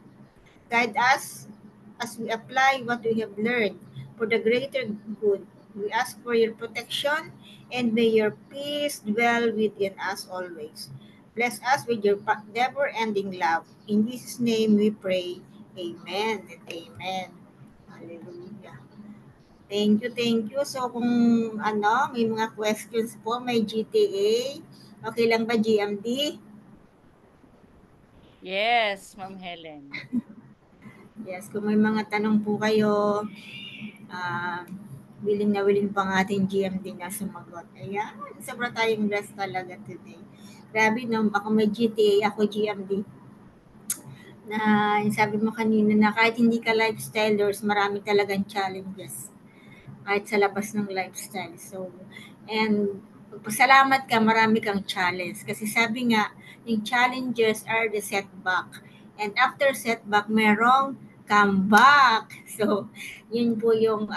Guide us as we apply what we have learned for the greater good. We ask for your protection and may your peace dwell within us always. Bless us with your never-ending love. In Jesus' name we pray. Amen and amen. Hallelujah. Thank you, thank you. So kung may mga questions po, may GTA. Okay lang ba, GMD?
Yes, Ma'am Helen.
Yes, kung may mga tanong po kayo, ah, willing na willing pa ng ating GMD na sumagot. Ayan, sobra tayong blessed talaga today. Grabe, no? Ako may GTA, ako GMD. Na yung sabi mo kanina na kahit hindi ka lifestylers, marami talagang challenges. Kahit sa labas ng lifestyle. So, and pasalamat ka, marami kang challenge. Kasi sabi nga, yung challenges are the setback. And after setback, merong comeback. So, yun po yung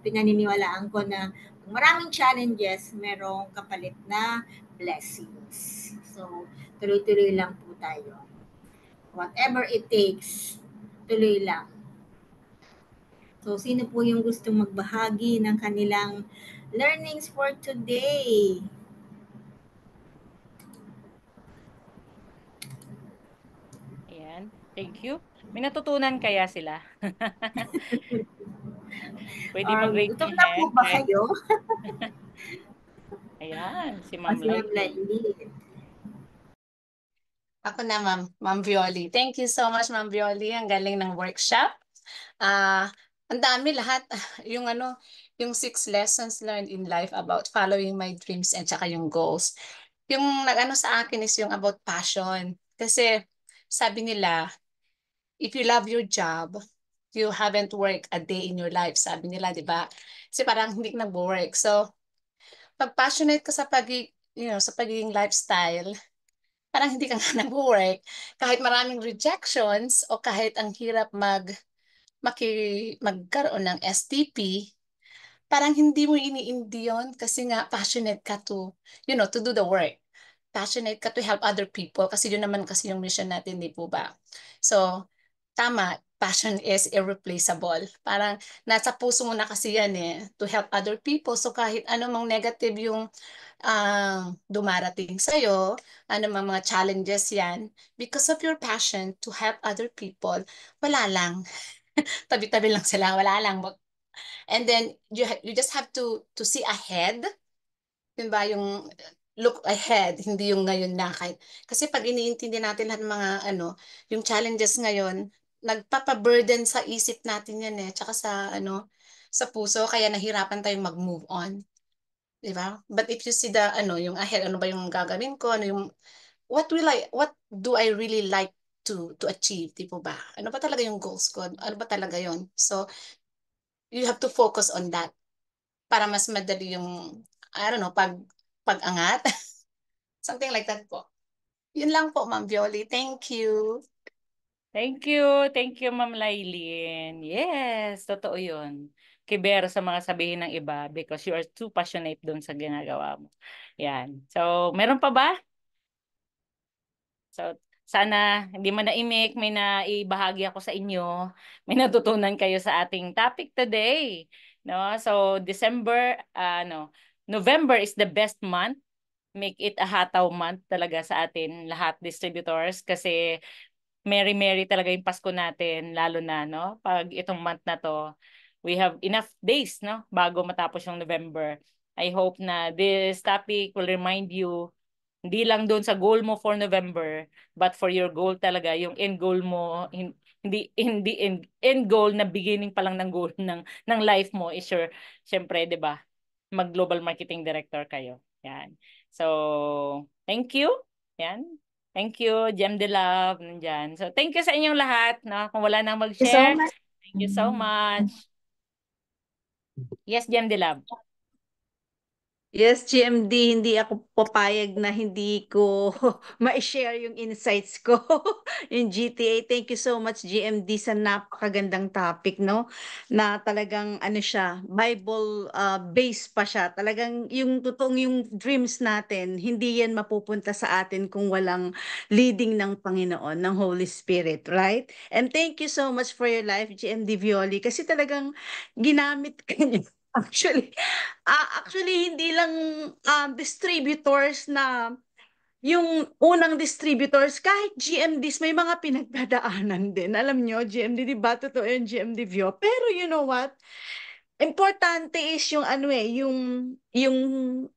pinaniniwalaan ko na maraming challenges, merong kapalit na blessings. So, tuloy-tuloy lang po tayo. Whatever it takes, tuloy lang. So, sino po yung gustong magbahagi ng kanilang learnings for today?
Ayan. Thank you. May natutunan kaya sila? Pwede mag-raise
Gutom
your
na po
hand.
ba kayo?
Ayan, si
O
Ma'am
si Ma'am
Lightly.
Lightly?
Ako na, Ma'am Violi. Thank you so much, Ma'am Violi. Ang galing ng workshop. Ang dami lahat. Yung 6 lessons learned in life about following my dreams and saka yung goals. Yung nag-ano sa akin is yung about passion. Kasi sabi nila, if you love your job, you haven't worked a day in your life. Sabi nila, di ba? Kasi parang hindi ka nag-work. So, pag passionate ka sa pagiging lifestyle, parang hindi ka nga nag-work. Kahit maraming rejections o kahit ang hirap magkaroon ng STP, parang hindi mo iniindi yun kasi nga passionate ka to do the work. Passionate ka to help other people kasi yun naman kasi yung mission natin, di po ba? So, tama. passion is irreplaceable. Parang nasa puso mo na kasi yan to help other people. So kahit ano mang negative yung dumarating sa'yo, ano mang mga challenges yan, because of your passion to help other people, wala lang. Tabi-tabi lang sila, wala lang. And then you just have to see ahead, yun ba yung look ahead, hindi yung ngayon na kahit. Kasi pag iniintindi natin lahat ng mga yung challenges ngayon, nagpapa-burden sa isip natin yan tsaka sa puso, kaya nahirapan tayong mag-move on. Di ba? But if you see yung ahead, ano ba yung gagawin ko, what do I really like to achieve, di po ba? Ano ba talaga yung goals ko? Ano ba talaga yon? So, you have to focus on that para mas madali yung, I don't know, pag-angat. Something like that po. Yun lang po, Ma'am Violi. Thank you.
Thank you. Thank you, Ma'am Lailin. Yes, totoo yun. Kibero sa mga sabihin ng iba because you are too passionate dun sa ginagawa mo. Yan. So, meron pa ba? So, sana hindi man naimik, may naibahagi ako sa inyo. May natutunan kayo sa ating topic today. No? So, November is the best month. Make it a hataw month talaga sa atin lahat distributors kasi merry talaga yung Pasko natin lalo na pag itong month na to we have enough days bago matapos yung November. I hope na this topic will remind you hindi lang doon sa goal mo for November but for your goal talaga yung end goal mo hindi end goal na beginning pa lang ng goal ng life mo is your syempre 'di ba mag global marketing director kayo. Yan. So, thank you. Yan. Thank you, Gem de Love, nandyan. So, thank you sa inyong lahat. Kung wala nang
Thank you so
mag-share,
much.
thank you so much. Yes, Gem de Love.
Yes, GMD, hindi ako papayag na hindi ko ma-share yung insights ko. Yung GTA, thank you so much GMD sa napakagandang topic, no? Na talagang ano siya, Bible based pa siya. Talagang yung totoong yung dreams natin, hindi yan mapupunta sa atin kung walang leading ng Panginoon, ng Holy Spirit, right? And thank you so much for your life, GMD Violi, kasi talagang ginamit ka niya. Actually, hindi lang distributors na yung unang distributors, kahit GMDs, may mga pinagdadaanan din. Alam nyo, GMD, di ba? Totoo yung GMD View. Pero you know what? Importante is yung yung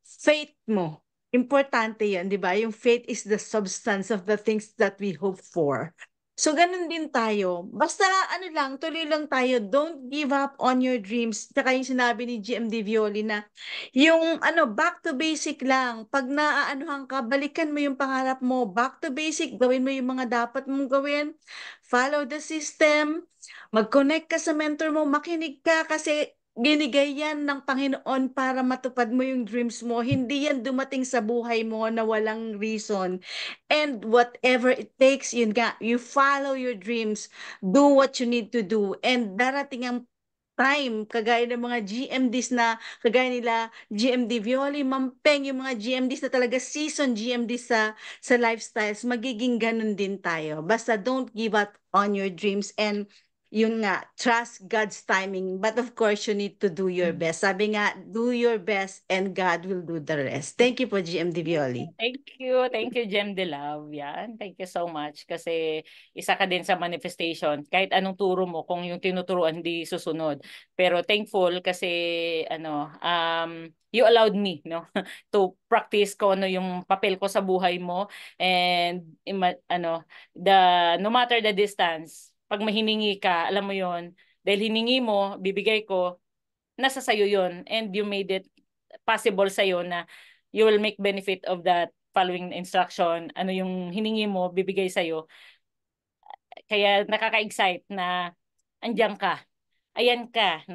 faith mo. Importante yan, di ba? Yung faith is the substance of the things that we hope for. So, ganun din tayo. Basta ano lang, tuloy lang tayo. Don't give up on your dreams. Tsaka yung sinabi ni GMD Violi na yung back to basic lang. Pag naaanuhan ka, balikan mo yung pangarap mo. Back to basic, gawin mo yung mga dapat mong gawin. Follow the system. Mag-connect ka sa mentor mo. Makinig ka kasi binigay yan ng Panginoon para matupad mo yung dreams mo. Hindi yan dumating sa buhay mo na walang reason. And whatever it takes, yun nga, you follow your dreams, do what you need to do, and darating ang time, kagaya ng mga GMDs na, kagaya nila GMD Violi, Mampeng, yung mga GMDs na talaga season GMDs sa lifestyles, magiging ganun din tayo. Basta don't give up on your dreams and yun nga, trust God's timing. But of course, you need to do your best. Sabi nga, do your best and God will do the rest. Thank you po, GMD Violi.
Thank you. Thank you, Gem de Love. Yan. Thank you so much. Kasi isa ka din sa manifestation. Kahit anong turo mo, kung yung tinuturuan hindi susunod. Pero thankful kasi you allowed me to practice ko yung papel ko sa buhay mo. And the no matter the distance, pag mahiningi ka, alam mo yon dahil hiningi mo, bibigay ko, nasa sayo yon and you made it possible sa'yo na you will make benefit of that following instruction. Ano yung hiningi mo, bibigay sa'yo. Kaya nakaka-excite na andyan ka. Ayan ka,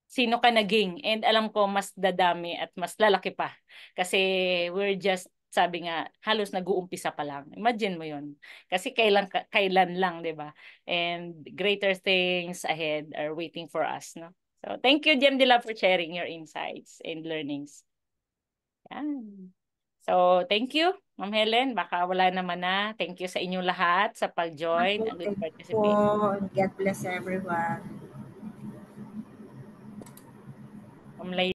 Sino ka naging? And alam ko mas dadami at mas lalaki pa. Kasi we're just sabi nga, halos nag-uumpisa pa lang. Imagine mo yon. Kasi kailan lang, di ba? And greater things ahead are waiting for us, So, thank you, Jem Dila, for sharing your insights and learnings. Yan. So, thank you. Ma'am Helen, baka wala naman na. Thank you sa inyong lahat sa pag-join and good
Thank you
participation.
po. God bless everyone.
Ma'am